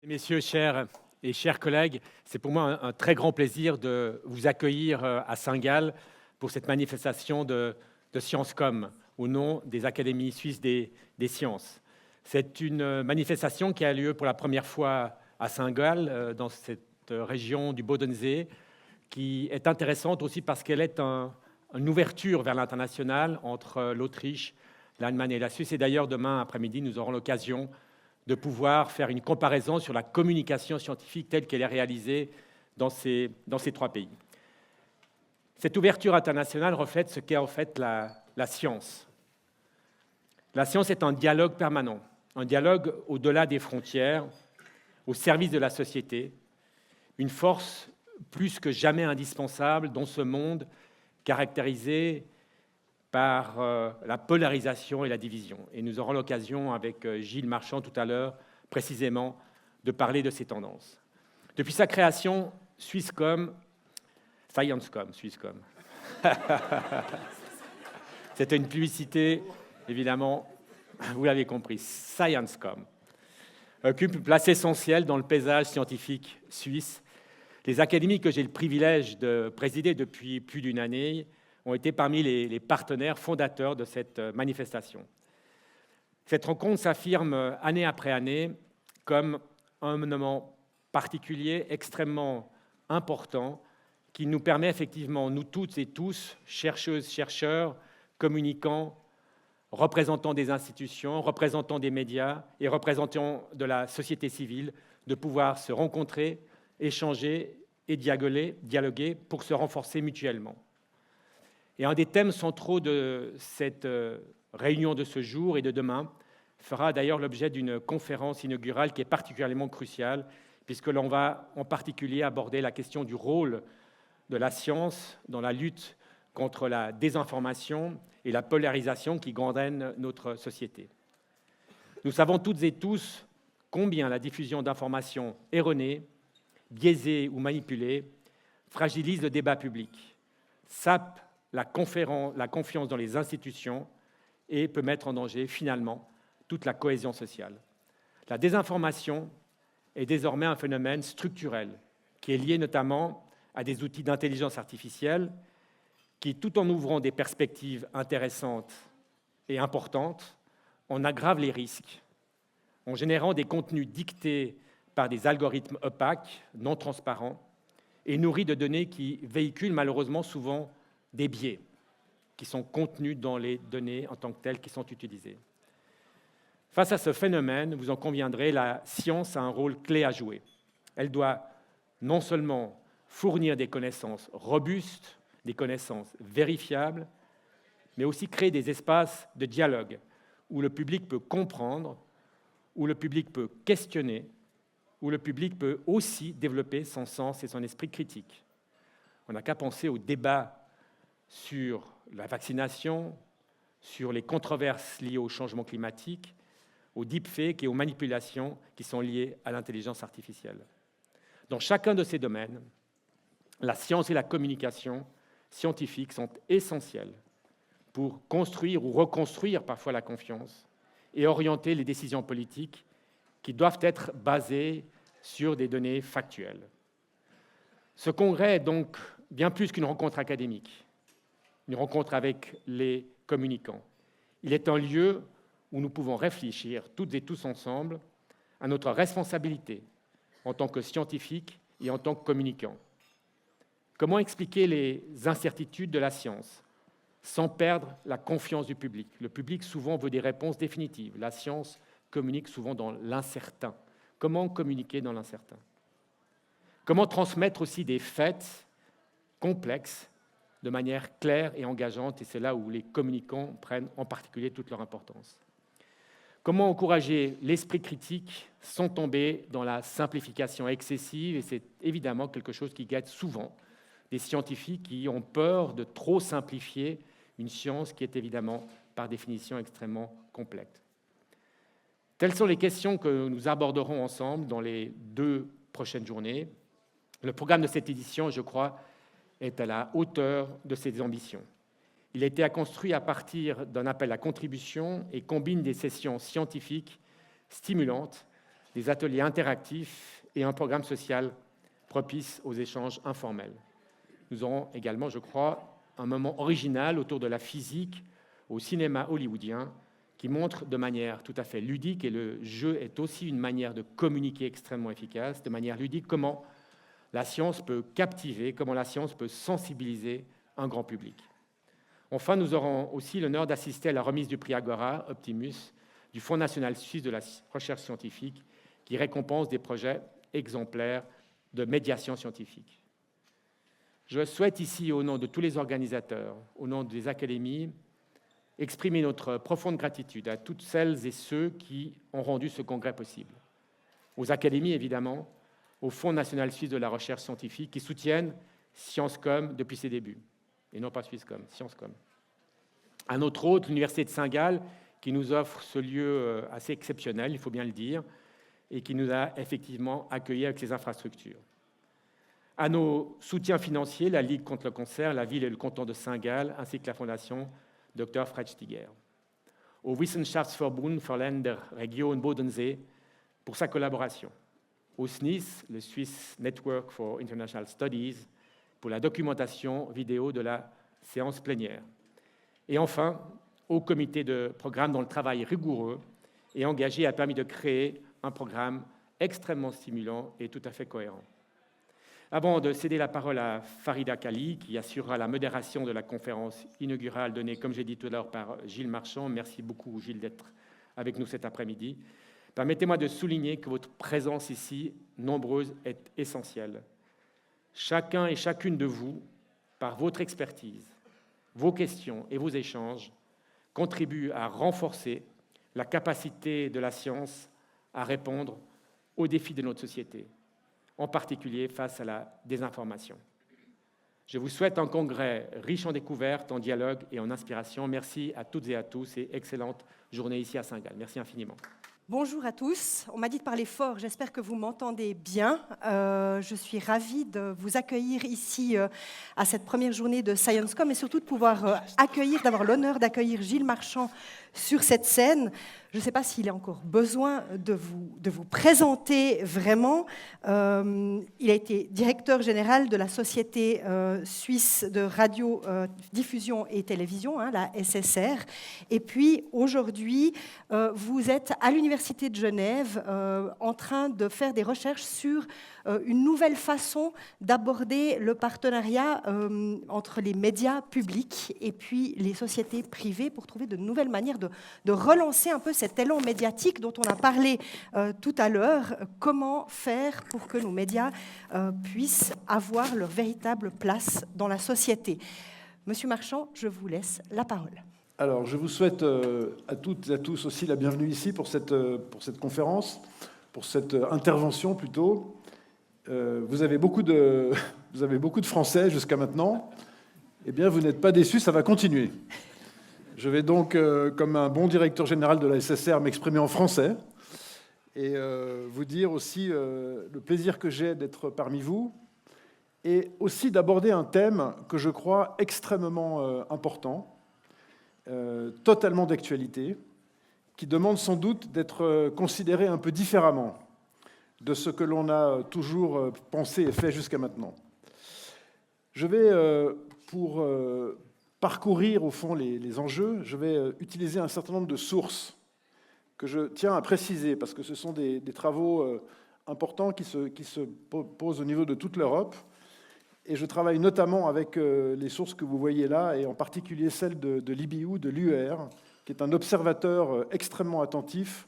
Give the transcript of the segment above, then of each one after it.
Messieurs, chers collègues, c'est pour moi un très grand plaisir de vous accueillir à Saint-Gall pour cette manifestation de Sciencescom au nom des Académies suisses des sciences. C'est une manifestation qui a lieu pour la première fois à Saint-Gall, dans cette région du Bodensee, qui est intéressante aussi parce qu'elle est une ouverture vers l'international entre l'Autriche, l'Allemagne et la Suisse. Et d'ailleurs, demain après-midi, nous aurons l'occasion de pouvoir faire une comparaison sur la communication scientifique telle qu'elle est réalisée dans ces trois pays. Cette ouverture internationale reflète ce qu'est en fait la science. La science est un dialogue permanent, un dialogue au-delà des frontières, au service de la société, une force plus que jamais indispensable dans ce monde caractérisé par la polarisation et la division. Et nous aurons l'occasion, avec Gilles Marchand tout à l'heure, précisément, de parler de ces tendances. Depuis sa création, Sciencescom, c'était une publicité, évidemment, vous l'avez compris, Sciencescom, occupe une place essentielle dans le paysage scientifique suisse. Les académies que j'ai le privilège de présider depuis plus d'une année ont été parmi les partenaires fondateurs de cette manifestation. Cette rencontre s'affirme année après année comme un moment particulier, extrêmement important, qui nous permet effectivement, nous toutes et tous, chercheuses, chercheurs, communicants, représentants des institutions, représentants des médias et représentants de la société civile, de pouvoir se rencontrer, échanger et dialoguer pour se renforcer mutuellement. Et un des thèmes centraux de cette réunion de ce jour et de demain fera d'ailleurs l'objet d'une conférence inaugurale qui est particulièrement cruciale, puisque l'on va en particulier aborder la question du rôle de la science dans la lutte contre la désinformation et la polarisation qui gangrènent notre société. Nous savons toutes et tous combien la diffusion d'informations erronées, biaisées ou manipulées fragilise le débat public, sape la confiance dans les institutions et peut mettre en danger, finalement, toute la cohésion sociale. La désinformation est désormais un phénomène structurel qui est lié notamment à des outils d'intelligence artificielle qui, tout en ouvrant des perspectives intéressantes et importantes, en aggravent les risques, en générant des contenus dictés par des algorithmes opaques, non transparents, et nourris de données qui véhiculent malheureusement souvent des biais qui sont contenus dans les données en tant que telles qui sont utilisées. Face à ce phénomène, vous en conviendrez, la science a un rôle clé à jouer. Elle doit non seulement fournir des connaissances robustes, des connaissances vérifiables, mais aussi créer des espaces de dialogue où le public peut comprendre, où le public peut questionner, où le public peut aussi développer son sens et son esprit critique. On n'a qu'à penser au débat sur la vaccination, sur les controverses liées au changement climatique, aux deepfakes et aux manipulations qui sont liées à l'intelligence artificielle. Dans chacun de ces domaines, la science et la communication scientifique sont essentielles pour construire ou reconstruire parfois la confiance et orienter les décisions politiques qui doivent être basées sur des données factuelles. Ce congrès est donc bien plus qu'une rencontre académique, une rencontre avec les communicants. Il est un lieu où nous pouvons réfléchir toutes et tous ensemble à notre responsabilité en tant que scientifiques et en tant que communicants. Comment expliquer les incertitudes de la science sans perdre la confiance du public? Le public souvent veut des réponses définitives. La science communique souvent dans l'incertain. Comment communiquer dans l'incertain? Comment transmettre aussi des faits complexes de manière claire et engageante, et c'est là où les communicants prennent en particulier toute leur importance. Comment encourager l'esprit critique sans tomber dans la simplification excessive, et c'est évidemment quelque chose qui guette souvent des scientifiques qui ont peur de trop simplifier une science qui est évidemment, par définition, extrêmement complexe. Telles sont les questions que nous aborderons ensemble dans les 2 prochaines journées. Le programme de cette édition, je crois, est à la hauteur de ses ambitions. Il a été construit à partir d'un appel à contribution et combine des sessions scientifiques stimulantes, des ateliers interactifs et un programme social propice aux échanges informels. Nous aurons également, je crois, un moment original autour de la physique au cinéma hollywoodien qui montre de manière tout à fait ludique, et le jeu est aussi une manière de communiquer extrêmement efficace, de manière ludique, comment la science peut captiver, comment la science peut sensibiliser un grand public. Enfin, nous aurons aussi l'honneur d'assister à la remise du prix Agora Optimus du Fonds national suisse de la recherche scientifique, qui récompense des projets exemplaires de médiation scientifique. Je souhaite ici, au nom de tous les organisateurs, au nom des académies, exprimer notre profonde gratitude à toutes celles et ceux qui ont rendu ce congrès possible. Aux académies, évidemment, au Fonds national suisse de la recherche scientifique, qui soutiennent ScienceCom depuis ses débuts, et non pas SwissCom, ScienceCom. À notre hôte, l'Université de Saint-Gall, qui nous offre ce lieu assez exceptionnel, il faut bien le dire, et qui nous a effectivement accueillis avec ses infrastructures. À nos soutiens financiers, la Ligue contre le cancer, la ville et le canton de Saint-Gall, ainsi que la Fondation Dr. Fred Stiger. Au Wissenschaftsverbund für Länder Region Bodensee pour sa collaboration. Au SNIS, le Swiss Network for International Studies, pour la documentation vidéo de la séance plénière. Et enfin, au comité de programme dont le travail rigoureux et engagé a permis de créer un programme extrêmement stimulant et tout à fait cohérent. Avant de céder la parole à Farida Kali, qui assurera la modération de la conférence inaugurale donnée, comme j'ai dit tout à l'heure, par Gilles Marchand. Merci beaucoup, Gilles, d'être avec nous cet après-midi. Permettez-moi de souligner que votre présence ici, nombreuse, est essentielle. Chacun et chacune de vous, par votre expertise, vos questions et vos échanges, contribuent à renforcer la capacité de la science à répondre aux défis de notre société, en particulier face à la désinformation. Je vous souhaite un congrès riche en découvertes, en dialogue et en inspiration. Merci à toutes et à tous et excellente journée ici à Saint-Gall. Merci infiniment. Bonjour à tous. On m'a dit de parler fort, j'espère que vous m'entendez bien. Je suis ravie de vous accueillir ici à cette première journée de ScienceCom et surtout de pouvoir d'avoir l'honneur d'accueillir Gilles Marchand sur cette scène. Je ne sais pas s'il y a encore besoin de vous présenter vraiment. Il a été directeur général de la Société suisse de radio, diffusion et télévision, la SSR. Et puis aujourd'hui, vous êtes à l'Université de Genève en train de faire des recherches sur une nouvelle façon d'aborder le partenariat entre les médias publics et puis les sociétés privées pour trouver de nouvelles manières de relancer un peu cet élan médiatique dont on a parlé tout à l'heure. Comment faire pour que nos médias puissent avoir leur véritable place dans la société? Monsieur Marchand, je vous laisse la parole. Alors, je vous souhaite à toutes et à tous aussi la bienvenue ici pour cette conférence, pour cette intervention plutôt. Vous avez beaucoup de Français jusqu'à maintenant. Eh bien, vous n'êtes pas déçus, ça va continuer. Je vais donc, comme un bon directeur général de la SSR, m'exprimer en français et vous dire aussi le plaisir que j'ai d'être parmi vous et aussi d'aborder un thème que je crois extrêmement important, totalement d'actualité, qui demande sans doute d'être considéré un peu différemment de ce que l'on a toujours pensé et fait jusqu'à maintenant. Je vais, pour parcourir au fond les enjeux, je vais utiliser un certain nombre de sources que je tiens à préciser, parce que ce sont des travaux importants qui se posent au niveau de toute l'Europe. Et je travaille notamment avec les sources que vous voyez là, et en particulier celle de l'IBU, de l'UR, qui est un observateur extrêmement attentif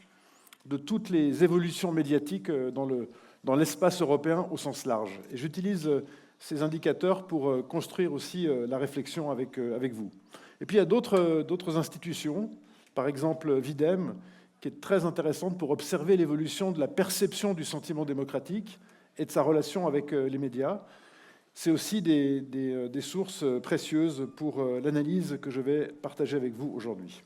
de toutes les évolutions médiatiques dans l'espace européen au sens large. Et j'utilise ces indicateurs pour construire aussi la réflexion avec vous. Et puis il y a d'autres institutions, par exemple Videm, qui est très intéressante pour observer l'évolution de la perception du sentiment démocratique et de sa relation avec les médias. C'est aussi des sources précieuses pour l'analyse que je vais partager avec vous aujourd'hui.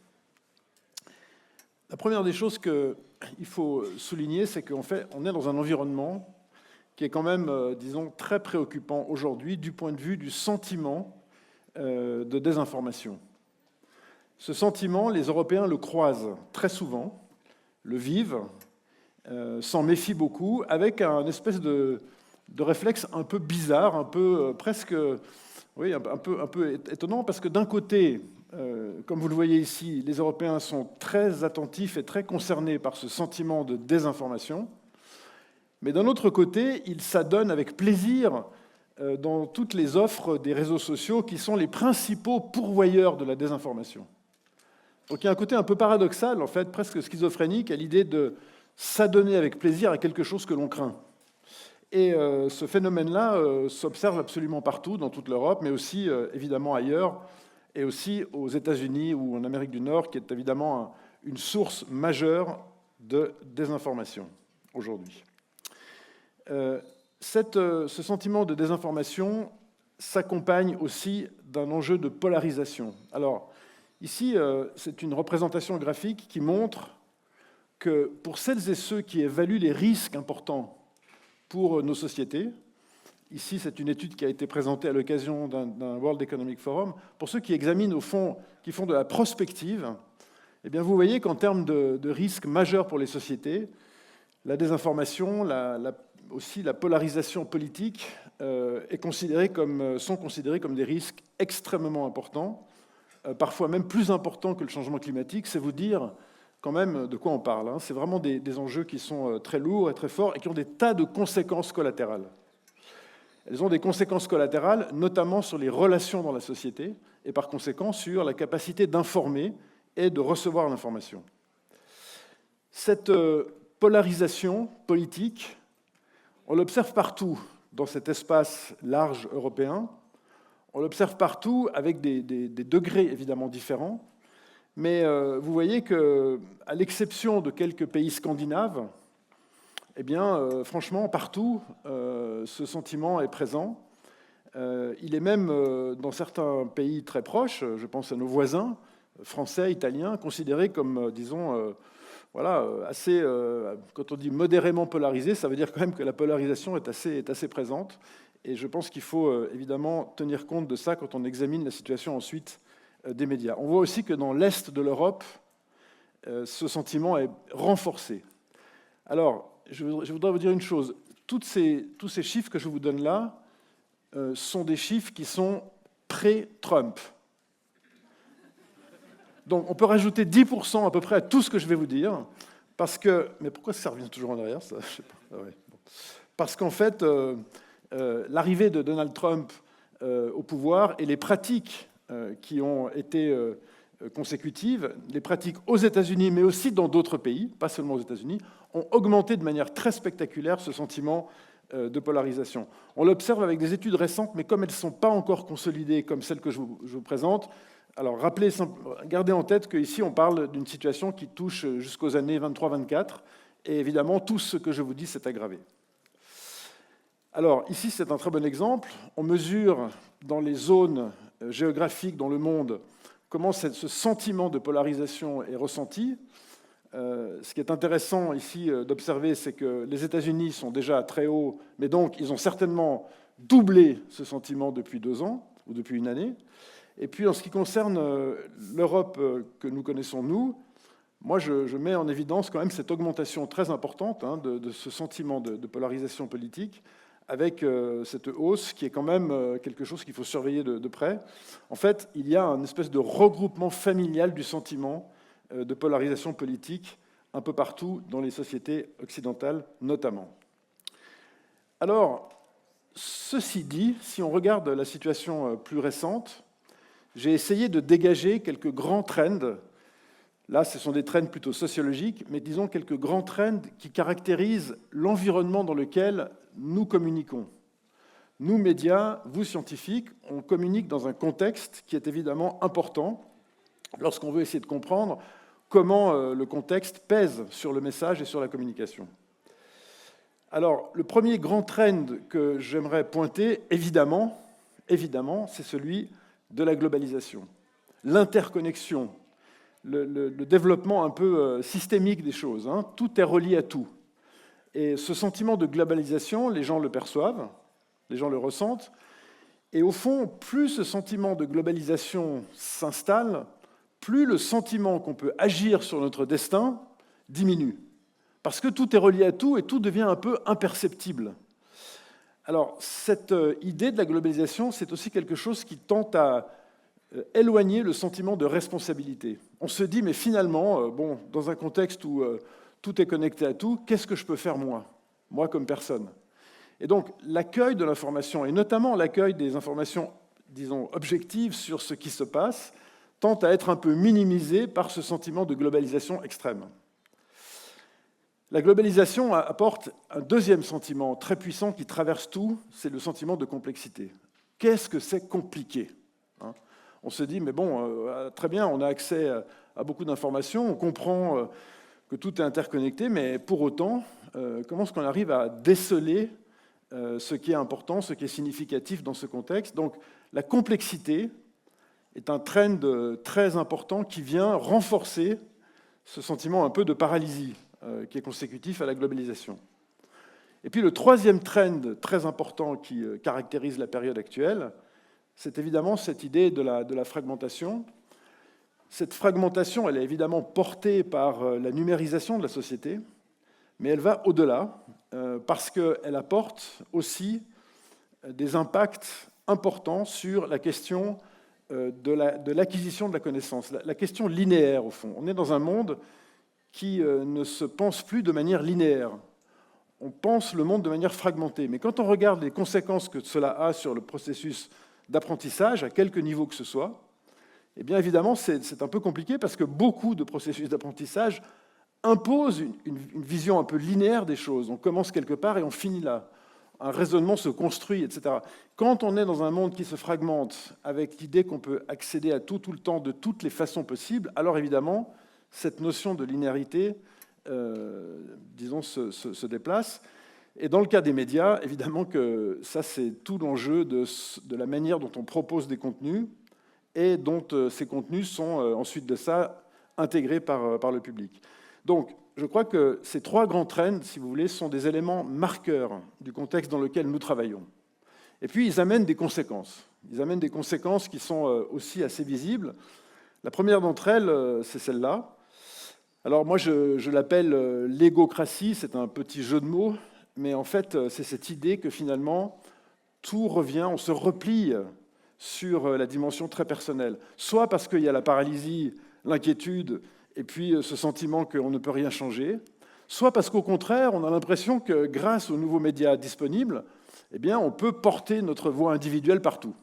La première des choses qu'il faut souligner, c'est qu'en fait, on est dans un environnement qui est quand même, disons, très préoccupant aujourd'hui du point de vue du sentiment de désinformation. Ce sentiment, les Européens le croisent très souvent, le vivent, s'en méfie beaucoup, avec un espèce de réflexe un peu bizarre, un peu presque, oui, un peu étonnant, parce que d'un côté, comme vous le voyez ici, les Européens sont très attentifs et très concernés par ce sentiment de désinformation, mais d'un autre côté, ils s'adonnent avec plaisir dans toutes les offres des réseaux sociaux qui sont les principaux pourvoyeurs de la désinformation. Donc il y a un côté un peu paradoxal, en fait, presque schizophrénique, à l'idée de s'adonner avec plaisir à quelque chose que l'on craint. Et ce phénomène-là s'observe absolument partout, dans toute l'Europe, mais aussi évidemment ailleurs, et aussi aux États-Unis ou en Amérique du Nord, qui est évidemment une source majeure de désinformation aujourd'hui. Ce sentiment de désinformation s'accompagne aussi d'un enjeu de polarisation. Alors, ici, c'est une représentation graphique qui montre que pour celles et ceux qui évaluent les risques importants pour nos sociétés, ici, c'est une étude qui a été présentée à l'occasion d'un World Economic Forum, pour ceux qui examinent au fond, qui font de la prospective, eh bien, vous voyez qu'en termes de risques majeurs pour les sociétés, la désinformation, aussi la polarisation politique sont considérés comme des risques extrêmement importants, parfois même plus importants que le changement climatique. C'est vous dire quand même de quoi on parle. Hein. C'est vraiment des enjeux qui sont très lourds et très forts et qui ont des tas de conséquences collatérales. Elles ont des conséquences collatérales, notamment sur les relations dans la société et par conséquent sur la capacité d'informer et de recevoir l'information. Cette polarisation politique, on l'observe partout dans cet espace large européen. On l'observe partout avec des degrés évidemment différents. Mais vous voyez qu'à l'exception de quelques pays scandinaves, eh bien, franchement, partout, ce sentiment est présent. Il est même, dans certains pays très proches, je pense à nos voisins, français, italiens, considéré comme, disons, voilà, assez, quand on dit modérément polarisé, ça veut dire quand même que la polarisation est assez présente. Et je pense qu'il faut évidemment tenir compte de ça quand on examine la situation ensuite des médias. On voit aussi que dans l'Est de l'Europe, ce sentiment est renforcé. Alors, je voudrais vous dire une chose. Tous ces chiffres que je vous donne là sont des chiffres qui sont pré-Trump. Donc, on peut rajouter 10% à peu près à tout ce que je vais vous dire, parce que... Mais pourquoi ça revient toujours en arrière, ça ? Je sais pas. Ah ouais, bon. Parce qu'en fait, l'arrivée de Donald Trump au pouvoir et les pratiques qui ont été consécutives, les pratiques aux États-Unis, mais aussi dans d'autres pays, pas seulement aux États-Unis, ont augmenté de manière très spectaculaire ce sentiment de polarisation. On l'observe avec des études récentes, mais comme elles ne sont pas encore consolidées comme celles que je vous présente, alors gardez en tête qu'ici on parle d'une situation qui touche jusqu'aux années 23-24, et évidemment tout ce que je vous dis s'est aggravé. Alors ici c'est un très bon exemple. On mesure dans les zones géographiques dans le monde comment ce sentiment de polarisation est ressenti. Ce qui est intéressant ici d'observer, c'est que les États-Unis sont déjà très hauts, mais donc ils ont certainement doublé ce sentiment depuis 2 ans ou depuis une année. Et puis en ce qui concerne l'Europe que nous connaissons, nous, moi je mets en évidence quand même cette augmentation très importante de ce sentiment de polarisation politique, avec cette hausse qui est quand même quelque chose qu'il faut surveiller de près. En fait, il y a une espèce de regroupement familial du sentiment de polarisation politique un peu partout dans les sociétés occidentales notamment. Alors, ceci dit, si on regarde la situation plus récente, j'ai essayé de dégager quelques grands trends. Là, ce sont des trends plutôt sociologiques, mais disons quelques grands trends qui caractérisent l'environnement dans lequel nous communiquons. Nous, médias, vous, scientifiques, on communique dans un contexte qui est évidemment important lorsqu'on veut essayer de comprendre comment le contexte pèse sur le message et sur la communication. Alors, le premier grand trend que j'aimerais pointer, évidemment, c'est celui de la globalisation, l'interconnexion, le développement un peu systémique des choses. Tout est relié à tout. Et ce sentiment de globalisation, les gens le perçoivent, les gens le ressentent. Et au fond, plus ce sentiment de globalisation s'installe, plus le sentiment qu'on peut agir sur notre destin diminue. parce que tout est relié à tout et tout devient un peu imperceptible. Alors, cette idée de la globalisation, c'est aussi quelque chose qui tente à éloigner le sentiment de responsabilité. On se dit, mais finalement, dans un contexte où tout est connecté à tout, qu'est-ce que je peux faire moi comme personne? Et donc, l'accueil de l'information, et notamment l'accueil des informations, disons, objectives sur ce qui se passe, tente à être un peu minimisé par ce sentiment de globalisation extrême. La globalisation apporte un deuxième sentiment très puissant qui traverse tout, c'est le sentiment de complexité. Qu'est-ce que c'est compliqué? On se dit, mais bon, très bien, on a accès à beaucoup d'informations, on comprend que tout est interconnecté, mais pour autant, comment est-ce qu'on arrive à déceler ce qui est important, ce qui est significatif dans ce contexte? Donc, la complexité est un trend très important qui vient renforcer ce sentiment un peu de paralysie qui est consécutif à la globalisation. Et puis le troisième trend très important qui caractérise la période actuelle, c'est évidemment cette idée de la fragmentation. Cette fragmentation, elle est évidemment portée par la numérisation de la société, mais elle va au-delà, parce qu'elle apporte aussi des impacts importants sur la question de l'acquisition de la connaissance, la question linéaire, au fond. On est dans un monde qui ne se pense plus de manière linéaire. On pense le monde de manière fragmentée. Mais quand on regarde les conséquences que cela a sur le processus d'apprentissage, à quelque niveau que ce soit, eh bien évidemment, c'est un peu compliqué parce que beaucoup de processus d'apprentissage imposent une vision un peu linéaire des choses. On commence quelque part et on finit là. Un raisonnement se construit, etc. Quand on est dans un monde qui se fragmente avec l'idée qu'on peut accéder à tout le temps, de toutes les façons possibles, alors évidemment, cette notion de linéarité, disons, se déplace. Et dans le cas des médias, évidemment que ça, c'est tout l'enjeu de la manière dont on propose des contenus et dont ces contenus sont ensuite de ça intégrés par le public. Donc, je crois que ces trois grands trends, si vous voulez, sont des éléments marqueurs du contexte dans lequel nous travaillons. Et puis, ils amènent des conséquences. Ils amènent des conséquences qui sont aussi assez visibles. La première d'entre elles, c'est celle-là. Alors moi, je l'appelle l'égocratie, c'est un petit jeu de mots, mais en fait, c'est cette idée que finalement, tout revient, on se replie sur la dimension très personnelle. Soit parce qu'il y a la paralysie, l'inquiétude, et puis ce sentiment qu'on ne peut rien changer, soit parce qu'au contraire, on a l'impression que grâce aux nouveaux médias disponibles, eh bien, on peut porter notre voix individuelle partout.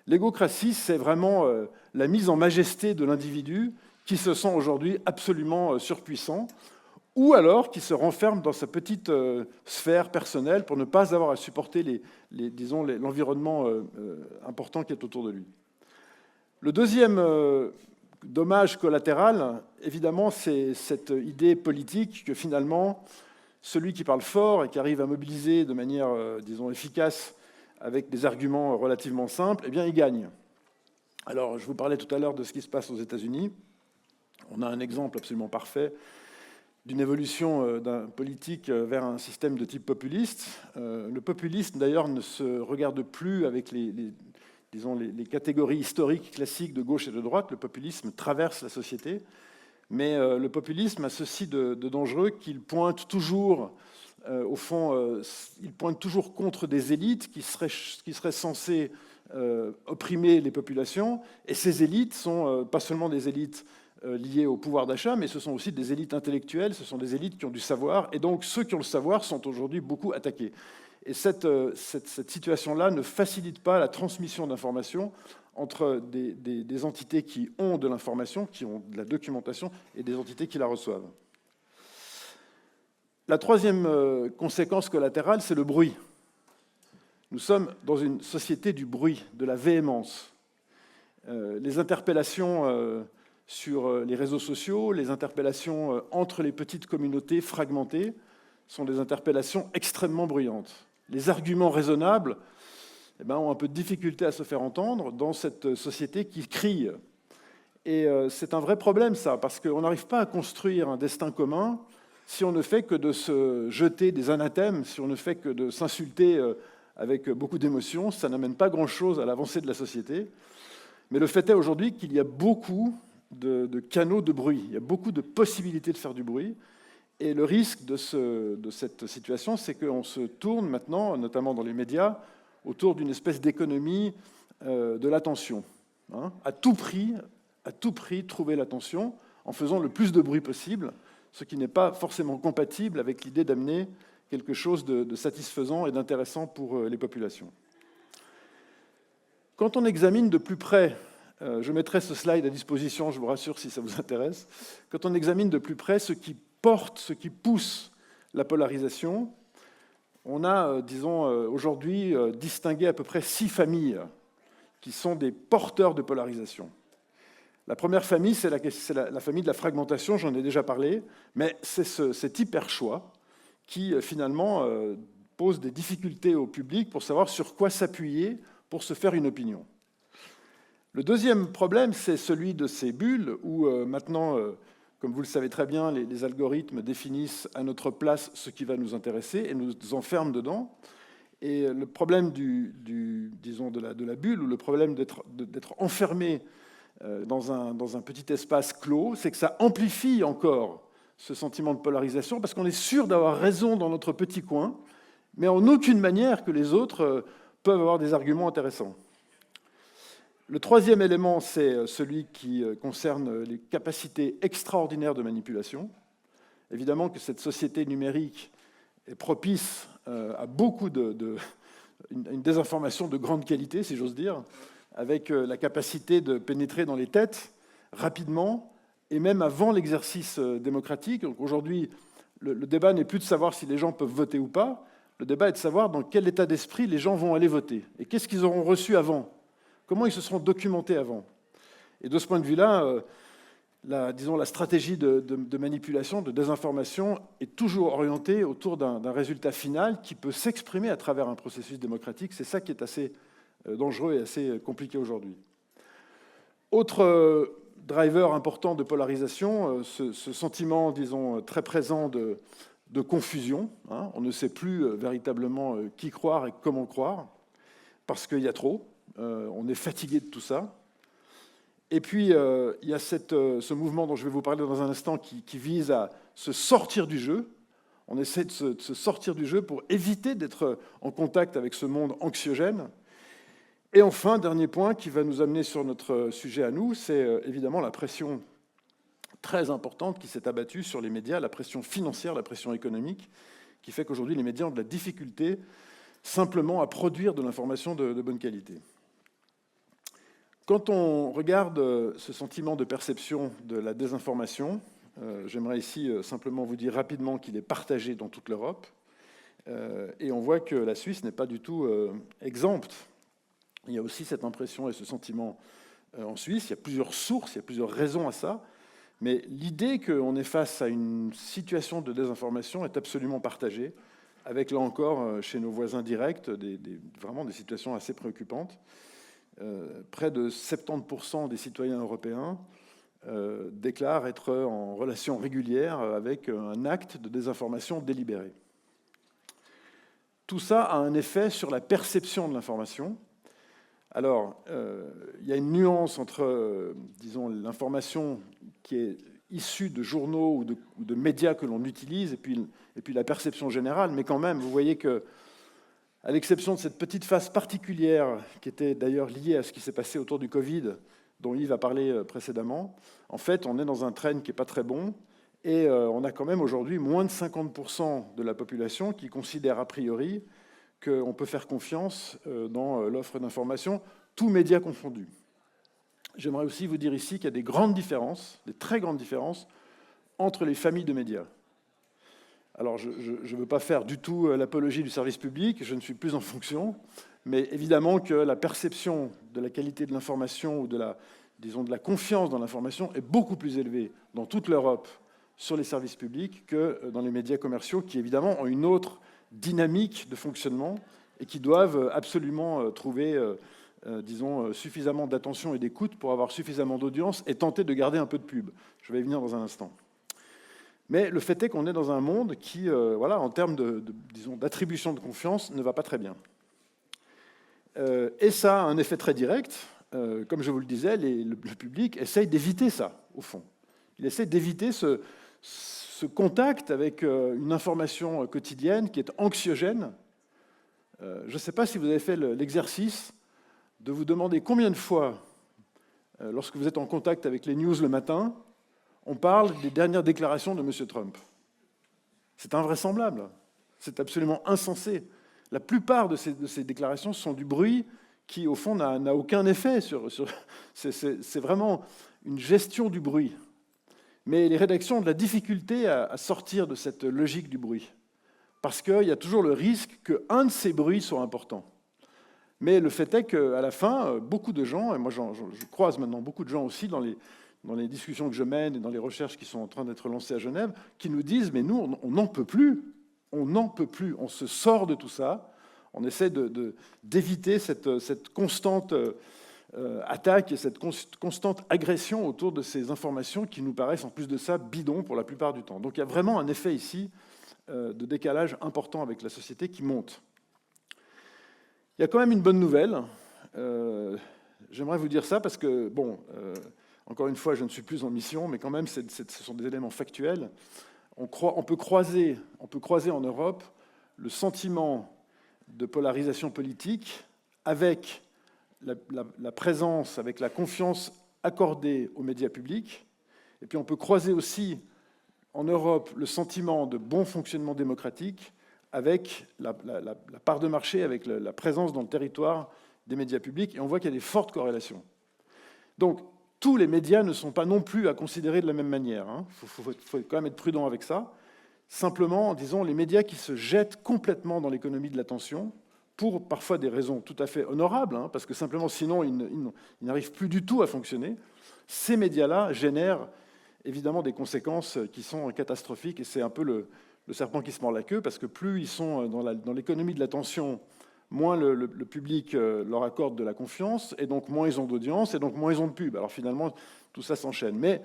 L'égocratie, c'est vraiment la mise en majesté de l'individu qui se sent aujourd'hui absolument surpuissant, ou alors qui se renferme dans sa petite sphère personnelle pour ne pas avoir à supporter l'environnement important qui est autour de lui. Le deuxième dommage collatéral, évidemment, c'est cette idée politique que finalement, celui qui parle fort et qui arrive à mobiliser de manière, disons, efficace avec des arguments relativement simples, eh bien, il gagne. Alors, je vous parlais tout à l'heure de ce qui se passe aux États-Unis. On a un exemple absolument parfait d'une évolution d'un politique vers un système de type populiste. Le populisme, d'ailleurs, ne se regarde plus avec les catégories historiques classiques de gauche et de droite. Le populisme traverse la société, mais le populisme a ceci de dangereux qu'il pointe toujours, au fond, il pointe toujours contre des élites qui seraient censées opprimer les populations, et ces élites sont pas seulement des élites liées au pouvoir d'achat, mais ce sont aussi des élites intellectuelles, ce sont des élites qui ont du savoir, et donc ceux qui ont le savoir sont aujourd'hui beaucoup attaqués. Et cette situation-là ne facilite pas la transmission d'informations entre des entités qui ont de l'information, qui ont de la documentation, et des entités qui la reçoivent. La troisième conséquence collatérale, c'est le bruit. Nous sommes dans une société du bruit, de la véhémence. Les interpellations sur les réseaux sociaux, les interpellations entre les petites communautés fragmentées sont des interpellations extrêmement bruyantes. Les arguments raisonnables ont un peu de difficulté à se faire entendre dans cette société qui crie. Et c'est un vrai problème, ça, parce qu'on n'arrive pas à construire un destin commun si on ne fait que de se jeter des anathèmes, si on ne fait que de s'insulter avec beaucoup d'émotion. Ça n'amène pas grand-chose à l'avancée de la société. Mais le fait est aujourd'hui qu'il y a beaucoup de canaux de bruit, il y a beaucoup de possibilités de faire du bruit. Et le risque de cette situation, c'est qu'on se tourne maintenant, notamment dans les médias, autour d'une espèce d'économie de l'attention. Hein. À tout prix, trouver l'attention en faisant le plus de bruit possible, ce qui n'est pas forcément compatible avec l'idée d'amener quelque chose de satisfaisant et d'intéressant pour les populations. Quand on examine de plus près, je mettrai ce slide à disposition, je vous rassure si ça vous intéresse, quand on examine de plus près ce qui porte, ce qui pousse la polarisation, on a, disons, aujourd'hui distingué à peu près 6 familles qui sont des porteurs de polarisation. La première famille, c'est la famille de la fragmentation, j'en ai déjà parlé, mais c'est cet hyper-choix qui, finalement, pose des difficultés au public pour savoir sur quoi s'appuyer pour se faire une opinion. Le deuxième problème, c'est celui de ces bulles, où maintenant, comme vous le savez très bien, les algorithmes définissent à notre place ce qui va nous intéresser et nous enferment dedans. Et le problème disons, de la bulle, ou le problème d'être enfermé dans un petit espace clos, c'est que ça amplifie encore ce sentiment de polarisation, parce qu'on est sûr d'avoir raison dans notre petit coin, mais en aucune manière que les autres peuvent avoir des arguments intéressants. Le troisième élément, c'est celui qui concerne les capacités extraordinaires de manipulation. Évidemment que cette société numérique est propice à beaucoup une désinformation de grande qualité, si j'ose dire, avec la capacité de pénétrer dans les têtes rapidement et même avant l'exercice démocratique. Donc aujourd'hui, le débat n'est plus de savoir si les gens peuvent voter ou pas. Le débat est de savoir dans quel état d'esprit les gens vont aller voter et qu'est-ce qu'ils auront reçu avant, comment ils se seront documentés avant. Et de ce point de vue-là, la stratégie de manipulation, de désinformation est toujours orientée autour d'un résultat final qui peut s'exprimer à travers un processus démocratique. C'est ça qui est assez dangereux et assez compliqué aujourd'hui. Autre driver important de polarisation, ce sentiment, disons, très présent de confusion. Hein. On ne sait plus véritablement qui croire et comment croire, parce qu'il y a trop. On est fatigué de tout ça. Et puis, il y a ce mouvement dont je vais vous parler dans un instant qui vise à se sortir du jeu. On essaie de se sortir du jeu pour éviter d'être en contact avec ce monde anxiogène. Et enfin, dernier point qui va nous amener sur notre sujet à nous, c'est évidemment la pression très importante qui s'est abattue sur les médias, la pression financière, la pression économique, qui fait qu'aujourd'hui les médias ont de la difficulté simplement à produire de l'information de bonne qualité. Quand on regarde ce sentiment de perception de la désinformation, j'aimerais ici simplement vous dire rapidement qu'il est partagé dans toute l'Europe, et on voit que la Suisse n'est pas du tout exempte. Il y a aussi cette impression et ce sentiment en Suisse. Il y a plusieurs sources, il y a plusieurs raisons à ça, mais l'idée qu'on est face à une situation de désinformation est absolument partagée, avec là encore, chez nos voisins directs, vraiment des situations assez préoccupantes. Près de 70% des citoyens européens déclarent être en relation régulière avec un acte de désinformation délibéré. Tout ça a un effet sur la perception de l'information. Alors, il y a une nuance entre, disons, l'information qui est issue de journaux ou de médias que l'on utilise et puis la perception générale, mais quand même, vous voyez que à l'exception de cette petite phase particulière, qui était d'ailleurs liée à ce qui s'est passé autour du Covid, dont Yves a parlé précédemment, en fait, on est dans un trend qui n'est pas très bon, et on a quand même aujourd'hui moins de 50% de la population qui considère a priori qu'on peut faire confiance dans l'offre d'information, tous médias confondus. J'aimerais aussi vous dire ici qu'il y a des grandes différences, des très grandes différences, entre les familles de médias. Alors, je ne veux pas faire du tout l'apologie du service public, je ne suis plus en fonction, mais évidemment que la perception de la qualité de l'information ou de la confiance dans l'information est beaucoup plus élevée dans toute l'Europe sur les services publics que dans les médias commerciaux, qui évidemment ont une autre dynamique de fonctionnement et qui doivent absolument trouver, suffisamment d'attention et d'écoute pour avoir suffisamment d'audience et tenter de garder un peu de pub. Je vais y venir dans un instant. Mais le fait est qu'on est dans un monde qui, en termes d'attribution de confiance, ne va pas très bien. Et ça a un effet très direct. Comme je vous le disais, le public essaye d'éviter ça, au fond. Il essaie d'éviter ce contact avec une information quotidienne qui est anxiogène. Je ne sais pas si vous avez fait l'exercice de vous demander combien de fois, lorsque vous êtes en contact avec les news le matin, on parle des dernières déclarations de M. Trump. C'est invraisemblable, c'est absolument insensé. La plupart de ces déclarations sont du bruit qui, au fond, n'a aucun effet. C'est vraiment une gestion du bruit. Mais les rédactions ont de la difficulté à sortir de cette logique du bruit, parce qu'il y a toujours le risque qu'un de ces bruits soit important. Mais le fait est qu'à la fin, beaucoup de gens, et moi je croise maintenant beaucoup de gens aussi dans les discussions que je mène et dans les recherches qui sont en train d'être lancées à Genève, qui nous disent « mais nous, on n'en peut plus, on n'en peut plus, on se sort de tout ça, on essaie d'éviter cette constante attaque et cette constante agression autour de ces informations qui nous paraissent en plus de ça bidons pour la plupart du temps. » Donc il y a vraiment un effet ici de décalage important avec la société qui monte. Il y a quand même une bonne nouvelle. J'aimerais vous dire ça parce que, bon, encore une fois, je ne suis plus en mission, mais quand même, ce sont des éléments factuels. On peut croiser en Europe le sentiment de polarisation politique avec la présence, avec la confiance accordée aux médias publics. Et puis on peut croiser aussi en Europe le sentiment de bon fonctionnement démocratique avec la part de marché, avec la présence dans le territoire des médias publics. Et on voit qu'il y a des fortes corrélations. Donc, tous les médias ne sont pas non plus à considérer de la même manière. Il faut quand même être prudent avec ça. Simplement, disons, les médias qui se jettent complètement dans l'économie de l'attention, pour parfois des raisons tout à fait honorables, parce que simplement, sinon, ils n'arrivent plus du tout à fonctionner, ces médias-là génèrent évidemment des conséquences qui sont catastrophiques, et c'est un peu le serpent qui se mord la queue, parce que plus ils sont dans l'économie de l'attention, moins le public leur accorde de la confiance, et donc moins ils ont d'audience, et donc moins ils ont de pub. Alors finalement, tout ça s'enchaîne. Mais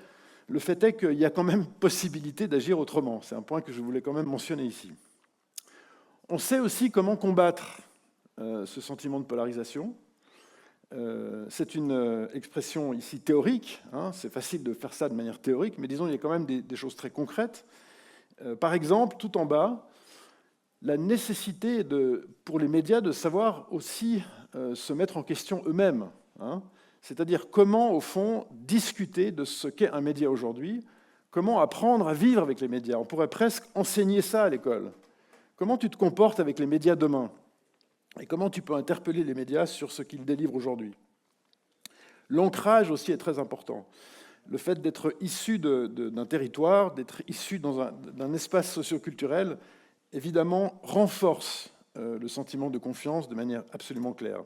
le fait est qu'il y a quand même possibilité d'agir autrement. C'est un point que je voulais quand même mentionner ici. On sait aussi comment combattre ce sentiment de polarisation. C'est une expression ici théorique. C'est facile de faire ça de manière théorique, mais disons, il y a quand même des choses très concrètes. Par exemple, tout en bas, la nécessité pour les médias de savoir aussi se mettre en question eux-mêmes. C'est-à-dire comment, au fond, discuter de ce qu'est un média aujourd'hui, comment apprendre à vivre avec les médias. On pourrait presque enseigner ça à l'école. Comment tu te comportes avec les médias demain? Et comment tu peux interpeller les médias sur ce qu'ils délivrent aujourd'hui? L'ancrage aussi est très important. Le fait d'être issu d'un territoire, d'être issu d'un espace socioculturel, évidemment, renforce le sentiment de confiance de manière absolument claire.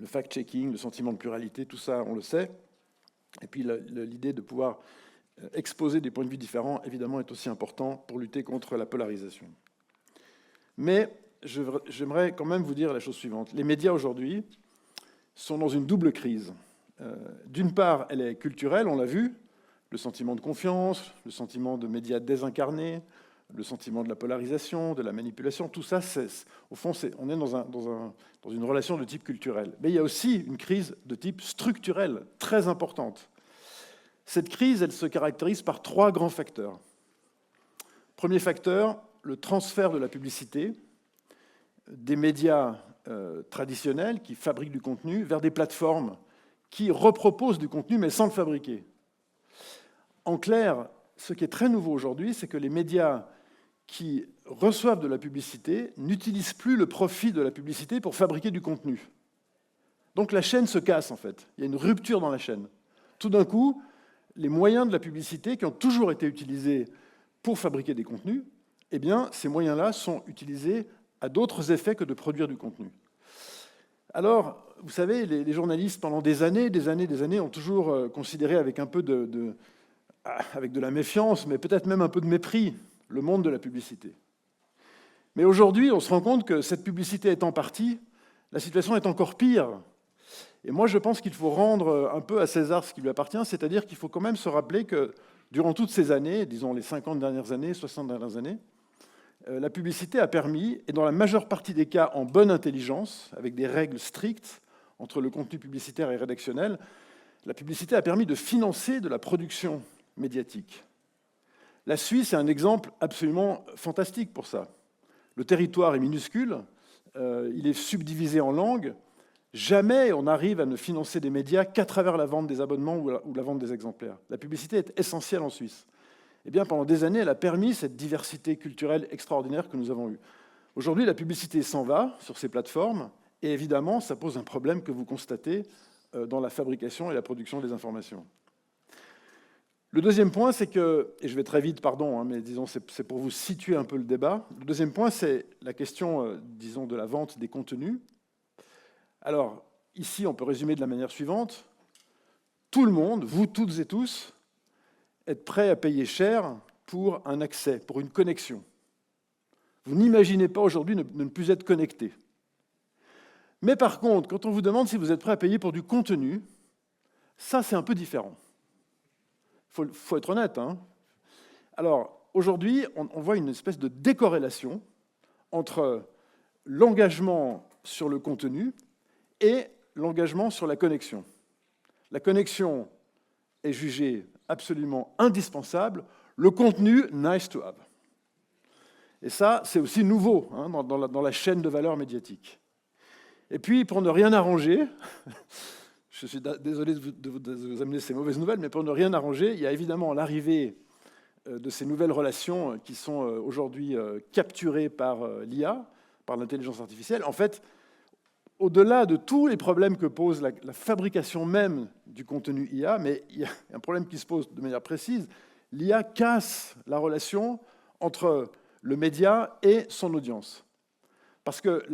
Le fact-checking, le sentiment de pluralité, tout ça, on le sait. Et puis l'idée de pouvoir exposer des points de vue différents, évidemment, est aussi important pour lutter contre la polarisation. Mais j'aimerais quand même vous dire la chose suivante. Les médias aujourd'hui sont dans une double crise. D'une part, elle est culturelle, on l'a vu, le sentiment de confiance, le sentiment de médias désincarnés, le sentiment de la polarisation, de la manipulation, tout ça, au fond, on est dans une relation de type culturel. Mais il y a aussi une crise de type structurel, très importante. Cette crise, elle se caractérise par 3 grands facteurs. Premier facteur, le transfert de la publicité des médias traditionnels qui fabriquent du contenu vers des plateformes qui reproposent du contenu mais sans le fabriquer. En clair, ce qui est très nouveau aujourd'hui, c'est que les médias qui reçoivent de la publicité n'utilisent plus le profit de la publicité pour fabriquer du contenu. Donc la chaîne se casse, en fait. Il y a une rupture dans la chaîne. Tout d'un coup, les moyens de la publicité qui ont toujours été utilisés pour fabriquer des contenus, eh bien, ces moyens-là sont utilisés à d'autres effets que de produire du contenu. Alors, vous savez, les journalistes, pendant des années, ont toujours considéré avec un peu avec de la méfiance, mais peut-être même un peu de mépris, le monde de la publicité. Mais aujourd'hui, on se rend compte que cette publicité étant partie, la situation est encore pire. Et moi, je pense qu'il faut rendre un peu à César ce qui lui appartient, c'est-à-dire qu'il faut quand même se rappeler que durant toutes ces années, disons les 50 dernières années, 60 dernières années, la publicité a permis, et dans la majeure partie des cas en bonne intelligence, avec des règles strictes entre le contenu publicitaire et rédactionnel, la publicité a permis de financer de la production médiatique. La Suisse est un exemple absolument fantastique pour ça. Le territoire est minuscule, il est subdivisé en langues. Jamais on arrive à ne financer des médias qu'à travers la vente des abonnements ou la vente des exemplaires. La publicité est essentielle en Suisse. Eh bien, pendant des années, elle a permis cette diversité culturelle extraordinaire que nous avons eue. Aujourd'hui, la publicité s'en va sur ces plateformes, et évidemment, ça pose un problème que vous constatez dans la fabrication et la production des informations. Le deuxième point, c'est que, et je vais très vite, pardon, mais disons, c'est pour vous situer un peu le débat. Le deuxième point, c'est la question, disons, de la vente des contenus. Alors, ici, on peut résumer de la manière suivante. Tout le monde, vous toutes et tous, êtes prêts à payer cher pour un accès, pour une connexion. Vous n'imaginez pas aujourd'hui de ne plus être connecté. Mais par contre, quand on vous demande si vous êtes prêt à payer pour du contenu, ça, c'est un peu différent. Il faut être honnête. Alors, aujourd'hui, on voit une espèce de décorrélation entre l'engagement sur le contenu et l'engagement sur la connexion. La connexion est jugée absolument indispensable, le contenu, nice to have. Et ça, c'est aussi nouveau dans la chaîne de valeur médiatique. Et puis, pour ne rien arranger, je suis désolé de vous amener ces mauvaises nouvelles, mais pour ne rien arranger, il y a évidemment l'arrivée de ces nouvelles relations qui sont aujourd'hui capturées par l'IA, par l'intelligence artificielle. En fait, au-delà de tous les problèmes que pose la fabrication même du contenu IA, mais il y a un problème qui se pose de manière précise, l'IA casse la relation entre le média et son audience. Parce que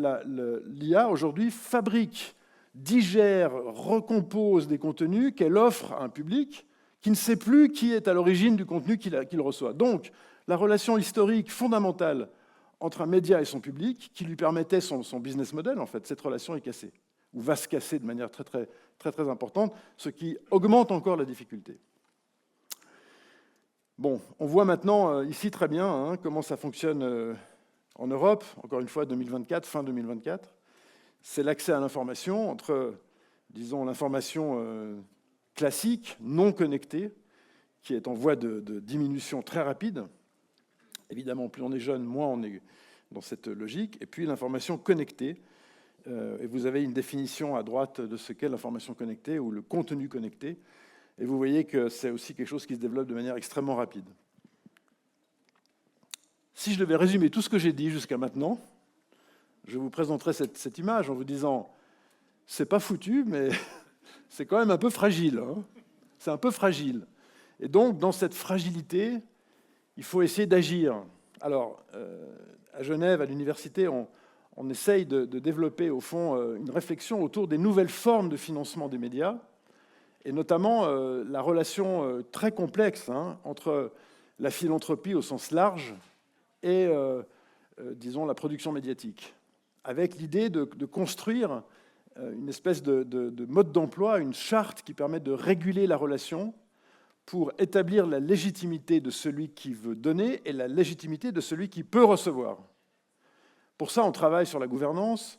l'IA, aujourd'hui, fabrique, digère, recompose des contenus qu'elle offre à un public qui ne sait plus qui est à l'origine du contenu qu'il reçoit. Donc, la relation historique fondamentale entre un média et son public, qui lui permettait son business model, en fait, cette relation est cassée, ou va se casser de manière très, très, très, très importante, ce qui augmente encore la difficulté. Bon, on voit maintenant ici très bien comment ça fonctionne en Europe, encore une fois 2024, fin 2024. C'est l'accès à l'information entre, disons, l'information classique, non connectée, qui est en voie de diminution très rapide. Évidemment, plus on est jeune, moins on est dans cette logique. Et puis l'information connectée. Et vous avez une définition à droite de ce qu'est l'information connectée ou le contenu connecté. Et vous voyez que c'est aussi quelque chose qui se développe de manière extrêmement rapide. Si je devais résumer tout ce que j'ai dit jusqu'à maintenant, je vous présenterai cette image en vous disant « c'est pas foutu, mais c'est quand même un peu fragile. C'est un peu fragile. » Et donc, dans cette fragilité, il faut essayer d'agir. Alors, à Genève, à l'université, on essaye de développer, au fond, une réflexion autour des nouvelles formes de financement des médias, et notamment la relation très complexe entre la philanthropie au sens large et, disons, la production médiatique, avec l'idée de construire une espèce de mode d'emploi, une charte qui permette de réguler la relation pour établir la légitimité de celui qui veut donner et la légitimité de celui qui peut recevoir. Pour ça, on travaille sur la gouvernance,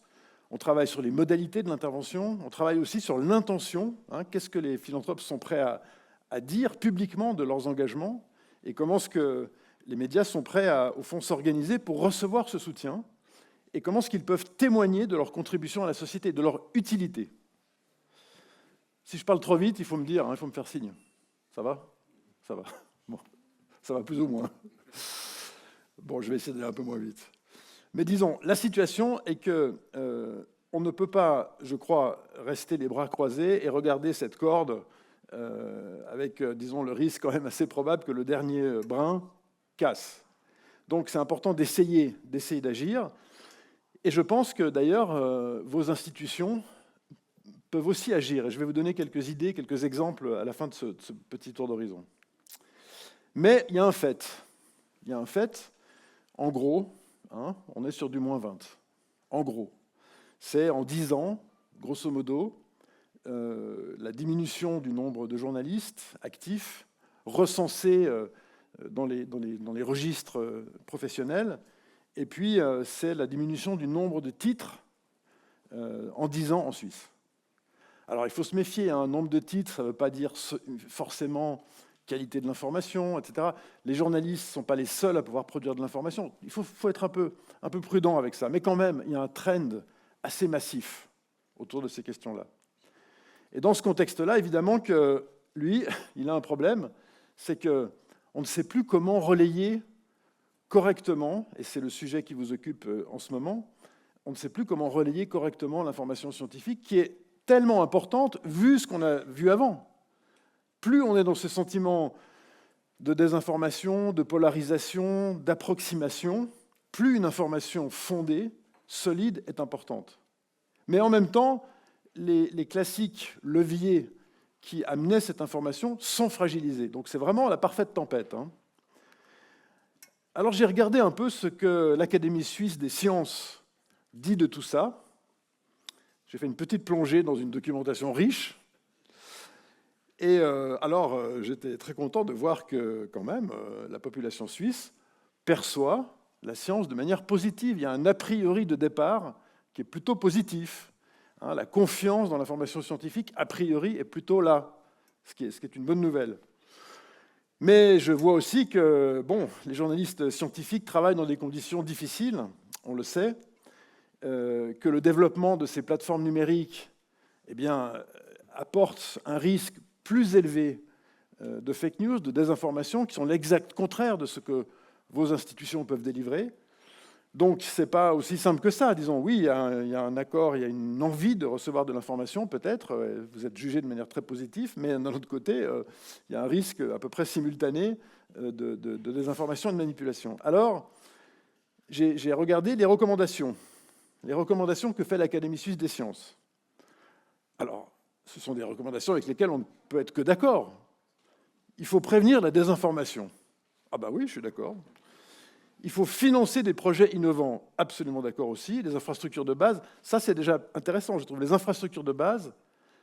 on travaille sur les modalités de l'intervention, on travaille aussi sur l'intention. Qu'est-ce que les philanthropes sont prêts à dire publiquement de leurs engagements et comment est-ce que les médias sont prêts à, au fond, s'organiser pour recevoir ce soutien et comment est-ce qu'ils peuvent témoigner de leur contribution à la société, de leur utilité. Si je parle trop vite, il faut me dire, il faut me faire signe. Ça va ? Ça va. Bon, ça va plus ou moins. Bon, je vais essayer d'aller un peu moins vite. Mais disons, la situation est que on ne peut pas, je crois, rester les bras croisés et regarder cette corde avec, disons, le risque quand même assez probable que le dernier brin casse. Donc c'est important d'essayer d'agir. Et je pense que d'ailleurs, vos institutions peuvent aussi agir. Et je vais vous donner quelques idées, quelques exemples à la fin de ce petit tour d'horizon. Mais il y a un fait. Il y a un fait, en gros, on est sur du moins 20. En gros. C'est en 10 ans, grosso modo, la diminution du nombre de journalistes actifs recensés dans les registres professionnels. Et puis, c'est la diminution du nombre de titres en 10 ans en Suisse. Alors, il faut se méfier, un nombre de titres, ça ne veut pas dire forcément qualité de l'information, etc. Les journalistes ne sont pas les seuls à pouvoir produire de l'information. Il faut être un peu prudent avec ça. Mais quand même, il y a un trend assez massif autour de ces questions-là. Et dans ce contexte-là, évidemment que lui, il a un problème, c'est qu'on ne sait plus comment relayer correctement, et c'est le sujet qui vous occupe en ce moment, on ne sait plus comment relayer correctement l'information scientifique qui est tellement importante vu ce qu'on a vu avant. Plus on est dans ce sentiment de désinformation, de polarisation, d'approximation, plus une information fondée, solide, est importante. Mais en même temps, les classiques leviers qui amenaient cette information sont fragilisés. Donc c'est vraiment la parfaite tempête. Alors j'ai regardé un peu ce que l'Académie suisse des sciences dit de tout ça. J'ai fait une petite plongée dans une documentation riche. Et alors j'étais très content de voir que quand même la population suisse perçoit la science de manière positive. Il y a un a priori de départ qui est plutôt positif. La confiance dans l'information scientifique, a priori, est plutôt là, ce qui est une bonne nouvelle. Mais je vois aussi que les journalistes scientifiques travaillent dans des conditions difficiles, on le sait, que le développement de ces plateformes numériques apporte un risque plus élevé de fake news, de désinformation, qui sont l'exact contraire de ce que vos institutions peuvent délivrer. Donc, ce n'est pas aussi simple que ça. Disons, oui, il y a un accord, il y a une envie de recevoir de l'information, peut-être. Vous êtes jugé de manière très positive, mais d'un autre côté, il y a un risque à peu près simultané de désinformation et de manipulation. Alors, j'ai regardé les recommandations que fait l'Académie suisse des sciences. Alors, ce sont des recommandations avec lesquelles on ne peut être que d'accord. Il faut prévenir la désinformation. Ah bah oui, je suis d'accord. Il faut financer des projets innovants, absolument d'accord aussi. Les infrastructures de base, ça c'est déjà intéressant, je trouve. Les infrastructures de base,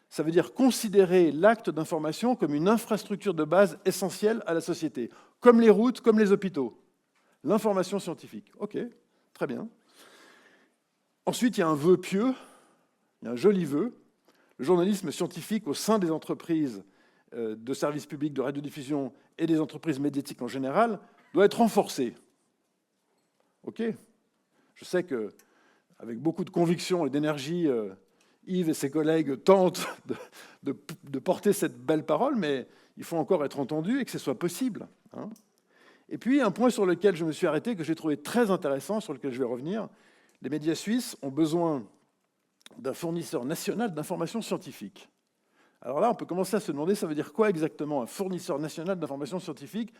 ça veut dire considérer l'acte d'information comme une infrastructure de base essentielle à la société, comme les routes, comme les hôpitaux. L'information scientifique, ok, très bien. Ensuite, il y a un vœu pieux, il y a un joli vœu. Le journalisme scientifique au sein des entreprises de services publics de radiodiffusion et des entreprises médiatiques en général doit être renforcé. Ok, je sais qu'avec beaucoup de conviction et d'énergie, Yves et ses collègues tentent de porter cette belle parole, mais il faut encore être entendu et que ce soit possible. Et puis, un point sur lequel je me suis arrêté, que j'ai trouvé très intéressant, sur lequel je vais revenir, les médias suisses ont besoin d'un fournisseur national d'information scientifique. Alors là, on peut commencer à se demander, ça veut dire quoi exactement, un fournisseur national d'information scientifique?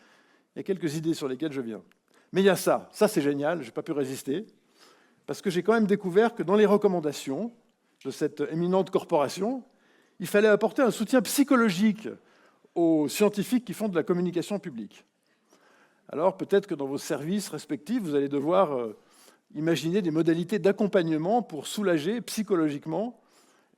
Il y a quelques idées sur lesquelles je viens. Mais il y a ça c'est génial, je n'ai pas pu résister, parce que j'ai quand même découvert que dans les recommandations de cette éminente corporation, il fallait apporter un soutien psychologique aux scientifiques qui font de la communication publique. Alors peut-être que dans vos services respectifs, vous allez devoir imaginer des modalités d'accompagnement pour soulager psychologiquement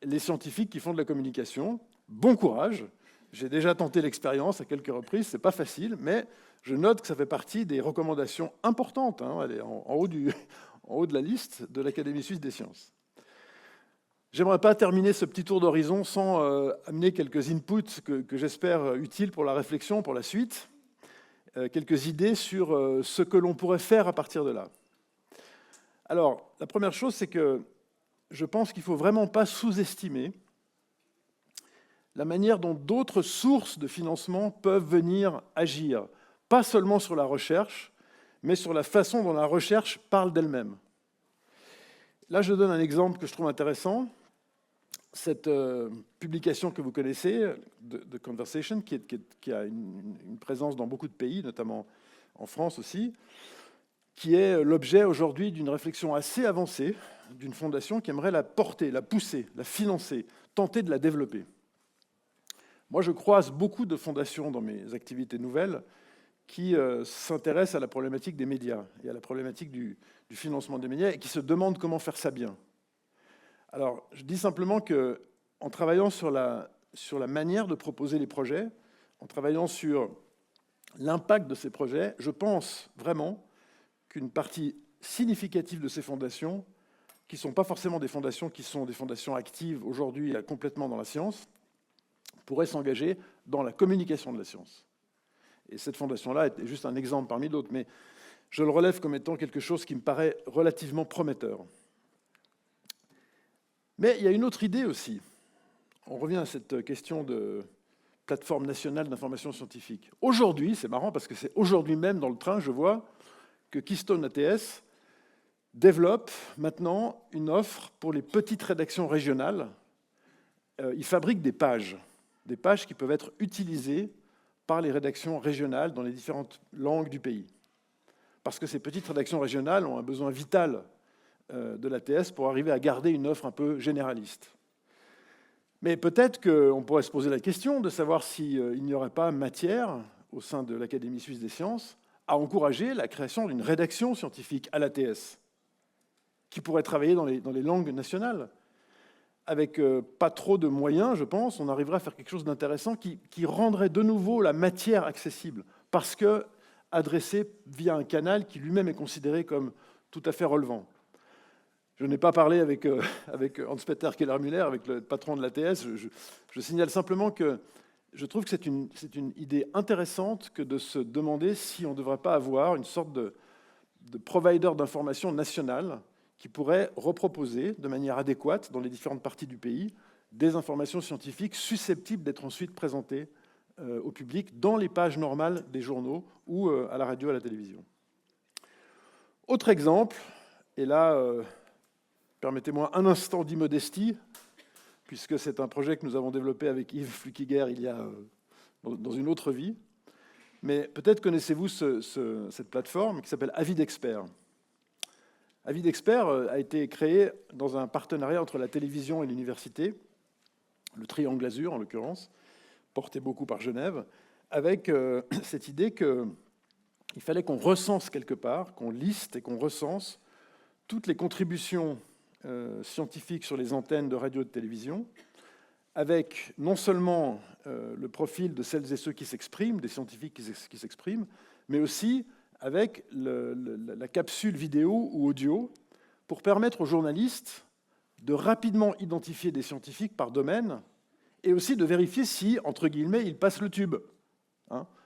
les scientifiques qui font de la communication. Bon courage, j'ai déjà tenté l'expérience à quelques reprises, ce n'est pas facile, mais je note que ça fait partie des recommandations importantes, elle est en haut de la liste de l'Académie suisse des sciences. J'aimerais pas terminer ce petit tour d'horizon sans amener quelques inputs que j'espère utiles pour la réflexion, pour la suite, quelques idées sur ce que l'on pourrait faire à partir de là. Alors, la première chose, c'est que je pense qu'il ne faut vraiment pas sous-estimer la manière dont d'autres sources de financement peuvent venir agir, pas seulement sur la recherche, mais sur la façon dont la recherche parle d'elle-même. Là, je donne un exemple que je trouve intéressant. Cette publication que vous connaissez, The Conversation, qui a une présence dans beaucoup de pays, notamment en France aussi, qui est l'objet aujourd'hui d'une réflexion assez avancée d'une fondation qui aimerait la porter, la pousser, la financer, tenter de la développer. Moi, je croise beaucoup de fondations dans mes activités nouvelles qui s'intéressent à la problématique des médias et à la problématique du financement des médias et qui se demandent comment faire ça bien. Alors, je dis simplement qu'en travaillant sur la manière de proposer les projets, en travaillant sur l'impact de ces projets, je pense vraiment qu'une partie significative de ces fondations, qui ne sont pas forcément des fondations qui sont des fondations actives aujourd'hui complètement dans la science, pourraient s'engager dans la communication de la science. Et cette fondation-là est juste un exemple parmi d'autres, mais je le relève comme étant quelque chose qui me paraît relativement prometteur. Mais il y a une autre idée aussi. On revient à cette question de plateforme nationale d'information scientifique. Aujourd'hui, c'est marrant parce que c'est aujourd'hui même dans le train, je vois que Keystone ATS développe maintenant une offre pour les petites rédactions régionales. Ils fabriquent des pages qui peuvent être utilisées par les rédactions régionales dans les différentes langues du pays. Parce que ces petites rédactions régionales ont un besoin vital de l'ATS pour arriver à garder une offre un peu généraliste. Mais peut-être qu'on pourrait se poser la question de savoir s'il n'y aurait pas matière, au sein de l'Académie suisse des sciences, à encourager la création d'une rédaction scientifique à l'ATS, qui pourrait travailler dans les langues nationales. Avec pas trop de moyens, je pense, on arriverait à faire quelque chose d'intéressant qui rendrait de nouveau la matière accessible, parce que adressée via un canal qui lui-même est considéré comme tout à fait relevant. Je n'ai pas parlé avec Hans-Peter Kellermüller, avec le patron de l'ATS. Je signale simplement que je trouve que c'est une idée intéressante que de se demander si on ne devrait pas avoir une sorte de provider d'information national qui pourrait reproposer de manière adéquate dans les différentes parties du pays des informations scientifiques susceptibles d'être ensuite présentées au public dans les pages normales des journaux ou à la radio, à la télévision. Autre exemple, et là, permettez-moi un instant d'immodestie, puisque c'est un projet que nous avons développé avec Yves Flukiger il y a dans une autre vie, mais peut-être connaissez-vous cette plateforme qui s'appelle Avis d'experts. Avis d'experts a été créé dans un partenariat entre la télévision et l'université, le Triangle Azur en l'occurrence, porté beaucoup par Genève, avec cette idée qu'il fallait qu'on recense quelque part, qu'on liste et qu'on recense toutes les contributions scientifiques sur les antennes de radio et de télévision, avec non seulement le profil de celles et ceux qui s'expriment, des scientifiques qui s'expriment, mais aussi avec la capsule vidéo ou audio pour permettre aux journalistes de rapidement identifier des scientifiques par domaine et aussi de vérifier si, entre guillemets, ils passent le tube.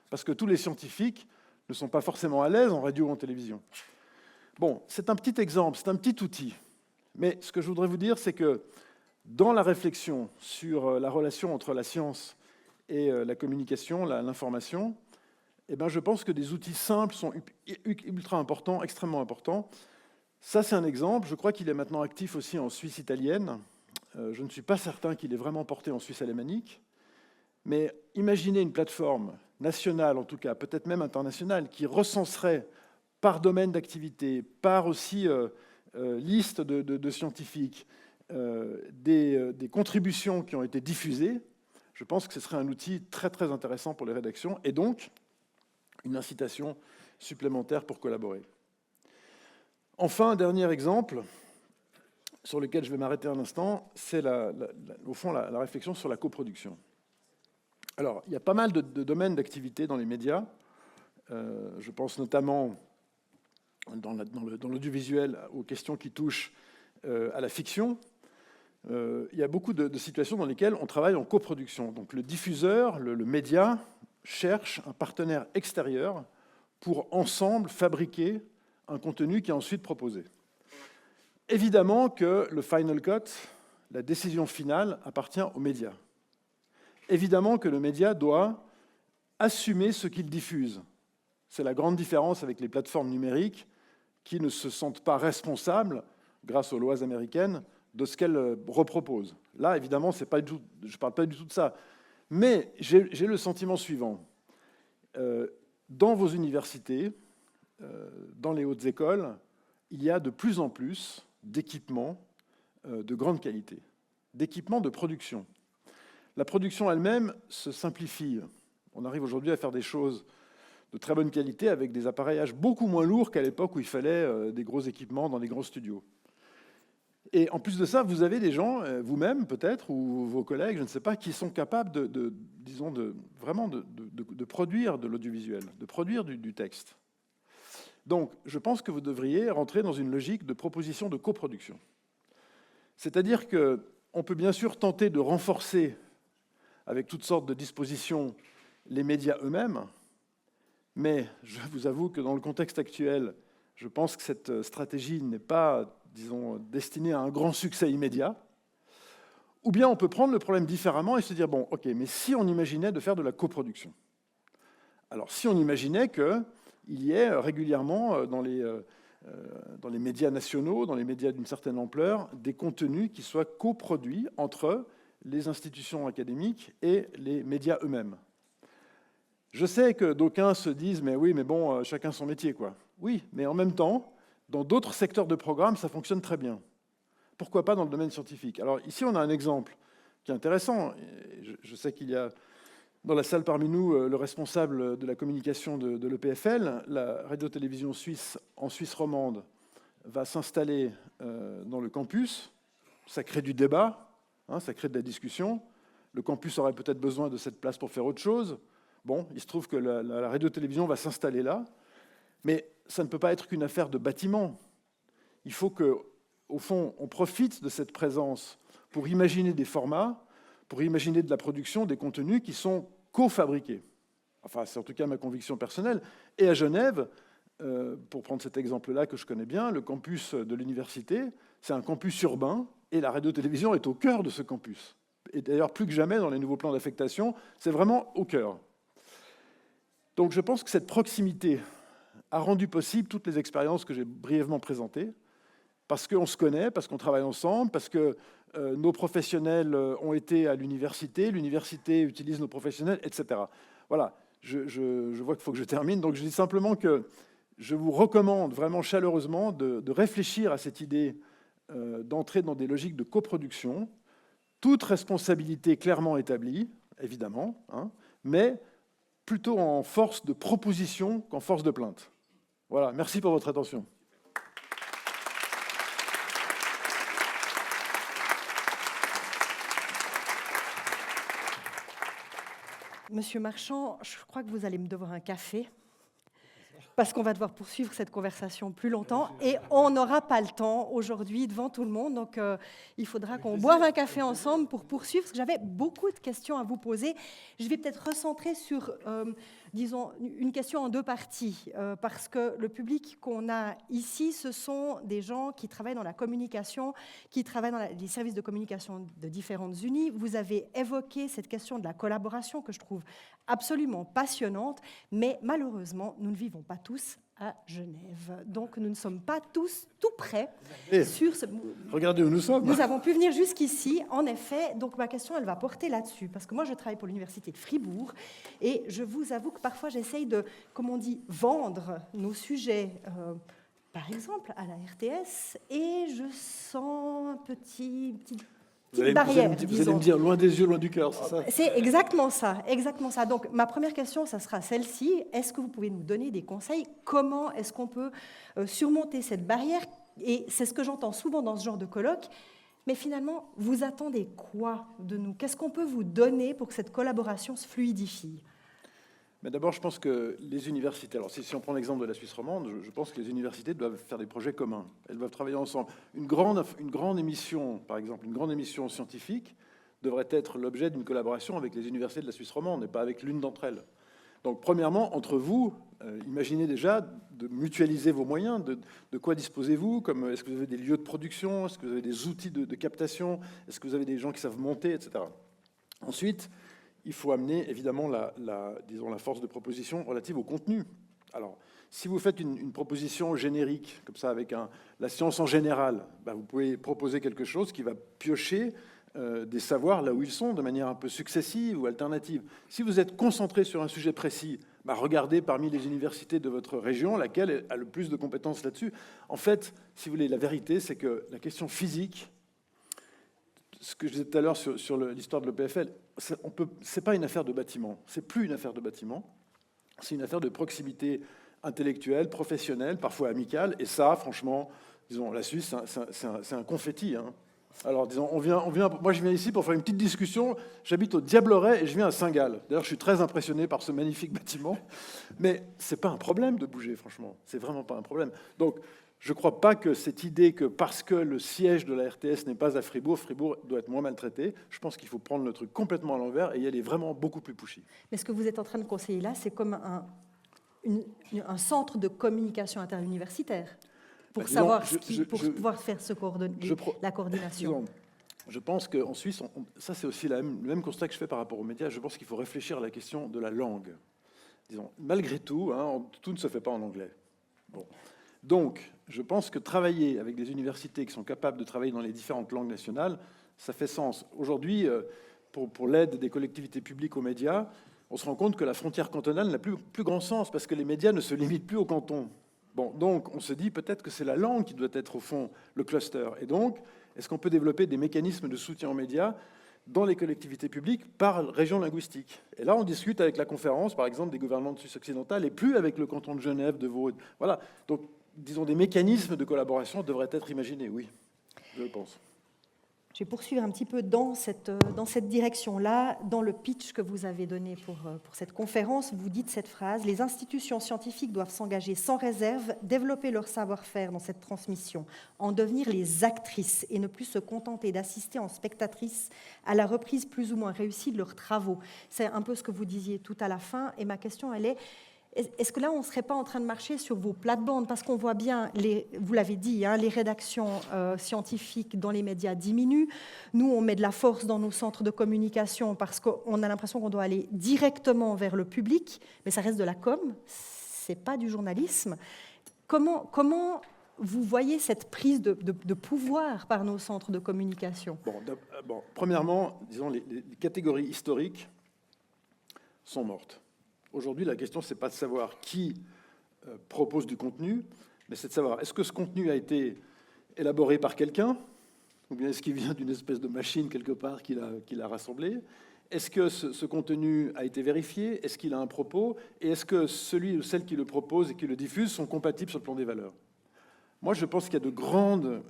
Parce que tous les scientifiques ne sont pas forcément à l'aise en radio ou en télévision. Bon, c'est un petit exemple, c'est un petit outil. Mais ce que je voudrais vous dire, c'est que dans la réflexion sur la relation entre la science et la communication, l'information, eh ben, je pense que des outils simples sont ultra importants, extrêmement importants. Ça, c'est un exemple. Je crois qu'il est maintenant actif aussi en Suisse italienne. Je ne suis pas certain qu'il est vraiment porté en Suisse alémanique. Mais imaginez une plateforme nationale, en tout cas, peut-être même internationale, qui recenserait par domaine d'activité, par aussi liste de scientifiques, des contributions qui ont été diffusées. Je pense que ce serait un outil très, très intéressant pour les rédactions et donc une incitation supplémentaire pour collaborer. Enfin, un dernier exemple sur lequel je vais m'arrêter un instant, c'est au fond la réflexion sur la coproduction. Alors, il y a pas mal de domaines d'activité dans les médias. Je pense notamment dans l'audiovisuel aux questions qui touchent à la fiction. Il y a beaucoup de situations dans lesquelles on travaille en coproduction. Donc le diffuseur, le média, cherche un partenaire extérieur pour ensemble fabriquer un contenu qui est ensuite proposé. Évidemment que le final cut, la décision finale, appartient aux médias. Évidemment que le média doit assumer ce qu'il diffuse. C'est la grande différence avec les plateformes numériques qui ne se sentent pas responsables, grâce aux lois américaines, de ce qu'elles reproposent. Là, évidemment, je ne parle pas du tout de ça. Mais j'ai le sentiment suivant. Dans vos universités, dans les hautes écoles, il y a de plus en plus d'équipements de grande qualité, d'équipements de production. La production elle-même se simplifie. On arrive aujourd'hui à faire des choses de très bonne qualité avec des appareillages beaucoup moins lourds qu'à l'époque où il fallait des gros équipements dans les grands studios. Et en plus de ça, vous avez des gens, vous-même peut-être, ou vos collègues, je ne sais pas, qui sont capables vraiment de produire de l'audiovisuel, de produire du texte. Donc, je pense que vous devriez rentrer dans une logique de proposition de coproduction. C'est-à-dire qu'on peut bien sûr tenter de renforcer, avec toutes sortes de dispositions, les médias eux-mêmes, Mais je vous avoue que dans le contexte actuel, je pense que cette stratégie n'est pas, disons, destinée à un grand succès immédiat. Ou bien on peut prendre le problème différemment et se dire, bon, ok, mais si on imaginait de faire de la coproduction? Alors, si on imaginait qu'il y ait régulièrement dans les médias nationaux, dans les médias d'une certaine ampleur, des contenus qui soient coproduits entre les institutions académiques et les médias eux-mêmes. Je sais que d'aucuns se disent « mais oui, mais bon, chacun son métier, quoi ». Oui, mais en même temps, dans d'autres secteurs de programme, ça fonctionne très bien. Pourquoi pas dans le domaine scientifique? Alors ici, on a un exemple qui est intéressant. Je sais qu'il y a dans la salle parmi nous le responsable de la communication de l'EPFL. La radio-télévision suisse, en Suisse romande, va s'installer dans le campus. Ça crée du débat, hein, ça crée de la discussion. Le campus aurait peut-être besoin de cette place pour faire autre chose. Bon, il se trouve que la radio-télévision va s'installer là, mais ça ne peut pas être qu'une affaire de bâtiment. Il faut qu'au fond, on profite de cette présence pour imaginer des formats, pour imaginer de la production, des contenus qui sont co-fabriqués. Enfin, c'est en tout cas ma conviction personnelle. Et à Genève, pour prendre cet exemple-là que je connais bien, le campus de l'université, c'est un campus urbain, et la radio-télévision est au cœur de ce campus. Et d'ailleurs, plus que jamais, dans les nouveaux plans d'affectation, c'est vraiment au cœur. Donc je pense que cette proximité a rendu possible toutes les expériences que j'ai brièvement présentées, parce qu'on se connaît, parce qu'on travaille ensemble, parce que nos professionnels ont été à l'université, l'université utilise nos professionnels, etc. Voilà, je vois qu'il faut que je termine, donc je dis simplement que je vous recommande vraiment chaleureusement de réfléchir à cette idée d'entrer dans des logiques de coproduction, toute responsabilité clairement établie, évidemment, hein, mais plutôt en force de proposition qu'en force de plainte. Voilà, merci pour votre attention. Monsieur Marchand, je crois que vous allez me devoir un café, parce qu'on va devoir poursuivre cette conversation plus longtemps, et on n'aura pas le temps aujourd'hui devant tout le monde, donc il faudra qu'on boive un café ensemble pour poursuivre, parce que j'avais beaucoup de questions à vous poser. Je vais peut-être recentrer sur, disons, une question en deux parties, parce que le public qu'on a ici, ce sont des gens qui travaillent dans la communication, qui travaillent dans les services de communication de différentes unies. Vous avez évoqué cette question de la collaboration que je trouve absolument passionnante, mais malheureusement, nous ne vivons pas tous à Genève. Donc, nous ne sommes pas tous tout près sur ce... Regardez où nous sommes. Nous avons pu venir jusqu'ici, en effet. Donc, ma question, elle va porter là-dessus. Parce que moi, je travaille pour l'Université de Fribourg. Et je vous avoue que parfois, j'essaye de, comme on dit, vendre nos sujets, par exemple, à la RTS. Et je sens un petit barrière, vous allez me dire loin des yeux, loin du cœur, c'est ça? C'est exactement ça, exactement ça. Donc, ma première question, ça sera celle-ci. Est-ce que vous pouvez nous donner des conseils? Comment est-ce qu'on peut surmonter cette barrière? Et c'est ce que j'entends souvent dans ce genre de colloque. Mais finalement, vous attendez quoi de nous? Qu'est-ce qu'on peut vous donner pour que cette collaboration se fluidifie? Mais d'abord, je pense que les universités, alors si on prend l'exemple de la Suisse romande, je pense que les universités doivent faire des projets communs. Elles doivent travailler ensemble. Une grande émission, par exemple, une grande émission scientifique devrait être l'objet d'une collaboration avec les universités de la Suisse romande et pas avec l'une d'entre elles. Donc, premièrement, entre vous, imaginez déjà de mutualiser vos moyens. De quoi disposez-vous? Est-ce que vous avez des lieux de production? Est-ce que vous avez des outils de captation? Est-ce que vous avez des gens qui savent monter, etc. Ensuite, il faut amener évidemment disons, la force de proposition relative au contenu. Alors, si vous faites une proposition générique, comme ça, avec la science en général, vous pouvez proposer quelque chose qui va piocher des savoirs là où ils sont, de manière un peu successive ou alternative. Si vous êtes concentré sur un sujet précis, regardez parmi les universités de votre région laquelle a le plus de compétences là-dessus. En fait, si vous voulez, la vérité, c'est que la question physique, ce que je disais tout à l'heure sur l'histoire de l'EPFL, c'est pas une affaire de bâtiment. C'est plus une affaire de bâtiment. C'est une affaire de proximité intellectuelle, professionnelle, parfois amicale. Et ça, franchement, disons, la Suisse, c'est un confetti. Hein. Alors, disons, moi, je viens ici pour faire une petite discussion. J'habite au Diableret et je viens à Saint-Gall. D'ailleurs, je suis très impressionné par ce magnifique bâtiment. Mais c'est pas un problème de bouger, franchement. C'est vraiment pas un problème. Donc, je ne crois pas que cette idée que parce que le siège de la RTS n'est pas à Fribourg, Fribourg doit être moins maltraité. Je pense qu'il faut prendre le truc complètement à l'envers et y aller vraiment beaucoup plus pushy. Mais ce que vous êtes en train de conseiller là, c'est comme un centre de communication interuniversitaire pour Bah, savoir disons, pour pouvoir faire la coordination. Disons, je pense qu'en Suisse, ça c'est aussi le même constat que je fais par rapport aux médias, je pense qu'il faut réfléchir à la question de la langue. Disons, malgré tout, tout ne se fait pas en anglais. Bon. Donc, je pense que travailler avec des universités qui sont capables de travailler dans les différentes langues nationales, ça fait sens. Aujourd'hui, pour l'aide des collectivités publiques aux médias, on se rend compte que la frontière cantonale n'a plus grand sens parce que les médias ne se limitent plus au canton. Bon, donc on se dit peut-être que c'est la langue qui doit être au fond le cluster. Et donc, est-ce qu'on peut développer des mécanismes de soutien aux médias dans les collectivités publiques par région linguistique? Et là, on discute avec la conférence, par exemple, des gouvernements de Suisse occidentale et plus avec le canton de Genève, de Vaud. Voilà. Donc, disons, des mécanismes de collaboration devraient être imaginés, oui, je le pense. Je vais poursuivre un petit peu dans cette direction-là. Dans le pitch que vous avez donné pour cette conférence, vous dites cette phrase: « Les institutions scientifiques doivent s'engager sans réserve, développer leur savoir-faire dans cette transmission, en devenir les actrices et ne plus se contenter d'assister en spectatrices à la reprise plus ou moins réussie de leurs travaux. » C'est un peu ce que vous disiez tout à la fin. Et ma question, elle est: est-ce que là, on ne serait pas en train de marcher sur vos plates-bandes? Parce qu'on voit bien, vous l'avez dit, les rédactions scientifiques dans les médias diminuent. Nous, on met de la force dans nos centres de communication parce qu'on a l'impression qu'on doit aller directement vers le public, mais ça reste de la com, ce n'est pas du journalisme. Comment vous voyez cette prise de pouvoir par nos centres de communication? Bon, premièrement, disons, les catégories historiques sont mortes. Aujourd'hui, la question, ce n'est pas de savoir qui propose du contenu, mais c'est de savoir est-ce que ce contenu a été élaboré par quelqu'un, ou bien est-ce qu'il vient d'une espèce de machine quelque part qui l'a rassemblé? Est-ce que ce contenu a été vérifié? Est-ce qu'il a un propos? Et est-ce que celui ou celle qui le propose et qui le diffuse sont compatibles sur le plan des valeurs? Moi, je pense qu'il y a de grandes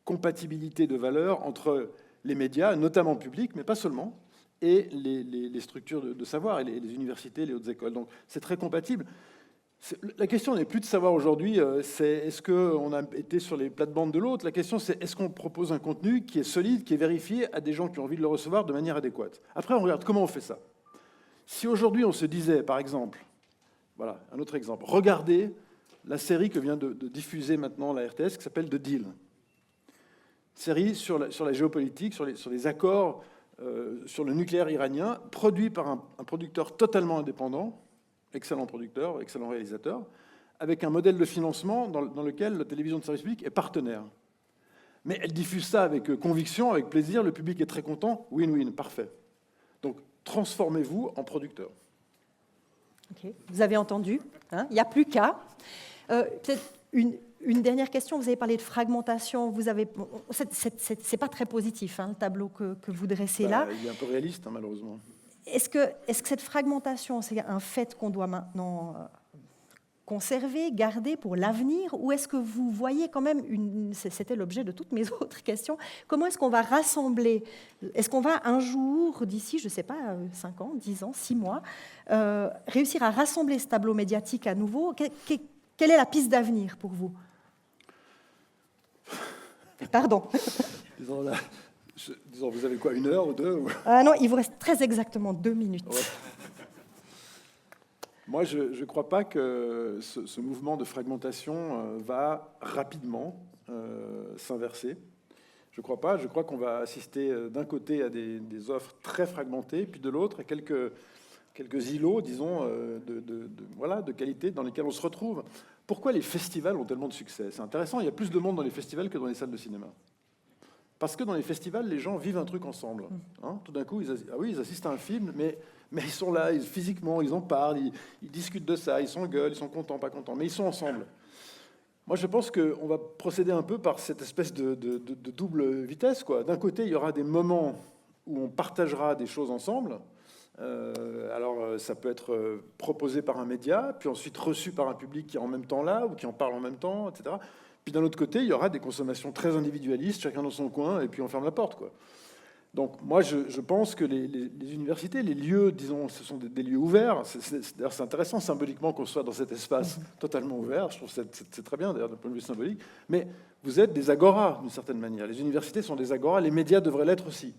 compatibilités de valeurs entre les médias, notamment publics, mais pas seulement, et les structures de savoir, et les universités, les hautes écoles. Donc, c'est très compatible. La question n'est plus de savoir aujourd'hui, est-ce qu'on a été sur les plates-bandes de l'autre. La question, c'est est-ce qu'on propose un contenu qui est solide, qui est vérifié à des gens qui ont envie de le recevoir de manière adéquate. Après, on regarde comment on fait ça. Si aujourd'hui, on se disait, par exemple, voilà, un autre exemple, regardez la série que vient de diffuser maintenant la RTS, qui s'appelle The Deal. Série sur la géopolitique, sur les accords sur le nucléaire iranien, produit par un producteur totalement indépendant, excellent producteur, excellent réalisateur, avec un modèle de financement dans lequel la télévision de service public est partenaire. Mais elle diffuse ça avec conviction, avec plaisir, le public est très content, win-win, parfait. Donc, transformez-vous en producteur. Okay. Vous avez entendu, il n'y a plus qu'à. Peut-être une dernière question, vous avez parlé de fragmentation, c'est pas très positif, le tableau que vous dressez là. Il est un peu réaliste, malheureusement. Est-ce que cette fragmentation, c'est un fait qu'on doit maintenant conserver, garder pour l'avenir, ou est-ce que vous voyez quand même, c'était l'objet de toutes mes autres questions, comment est-ce qu'on va rassembler, est-ce qu'on va un jour, d'ici, je ne sais pas, 5 ans, 10 ans, 6 mois, réussir à rassembler ce tableau médiatique à nouveau? Quelle est la piste d'avenir pour vous? Pardon. Disons, vous avez quoi, 1 heure ou 2 Non, il vous reste très exactement 2 minutes. Ouais. Moi, je ne crois pas que ce mouvement de fragmentation va rapidement s'inverser. Je ne crois pas. Je crois qu'on va assister d'un côté à des offres très fragmentées, puis de l'autre à quelques îlots, disons, de qualité dans lesquels on se retrouve. Pourquoi les festivals ont tellement de succès? C'est intéressant, il y a plus de monde dans les festivals que dans les salles de cinéma. Parce que dans les festivals, les gens vivent un truc ensemble. Tout d'un coup, ils assistent à un film, mais ils sont là, physiquement, ils en parlent, ils discutent de ça, ils s'engueulent, ils sont contents, pas contents, mais ils sont ensemble. Moi, je pense qu'on va procéder un peu par cette espèce de double vitesse, quoi. D'un côté, il y aura des moments où on partagera des choses ensemble. Alors, ça peut être proposé par un média, puis ensuite reçu par un public qui est en même temps là, ou qui en parle en même temps, etc. Puis d'un autre côté, il y aura des consommations très individualistes, chacun dans son coin, et puis on ferme la porte, quoi. Donc moi, je pense que les universités, les lieux, disons, ce sont des lieux ouverts. D'ailleurs, c'est intéressant symboliquement qu'on soit dans cet espace totalement ouvert. Je trouve que c'est très bien, d'ailleurs, d'un point de vue symbolique. Mais vous êtes des agoras, d'une certaine manière. Les universités sont des agoras, les médias devraient l'être aussi.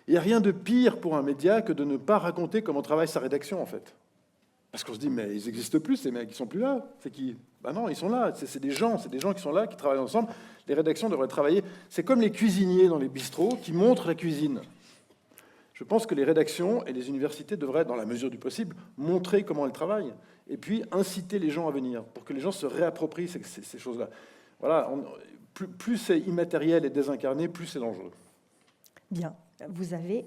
Il n'y a rien de pire pour un média que de ne pas raconter comment travaille sa rédaction, en fait. Parce qu'on se dit, mais ils n'existent plus, ces mecs, ils sont plus là. C'est qui? Ben non, ils sont là. C'est des gens qui sont là, qui travaillent ensemble. Les rédactions devraient travailler. C'est comme les cuisiniers dans les bistrots qui montrent la cuisine. Je pense que les rédactions et les universités devraient, dans la mesure du possible, montrer comment elles travaillent et puis inciter les gens à venir pour que les gens se réapproprient ces choses-là. Voilà, plus c'est immatériel et désincarné, plus c'est dangereux. Bien, vous avez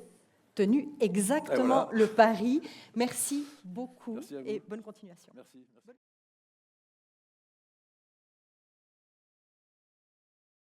tenu exactement le pari. Merci beaucoup et bonne continuation. Merci.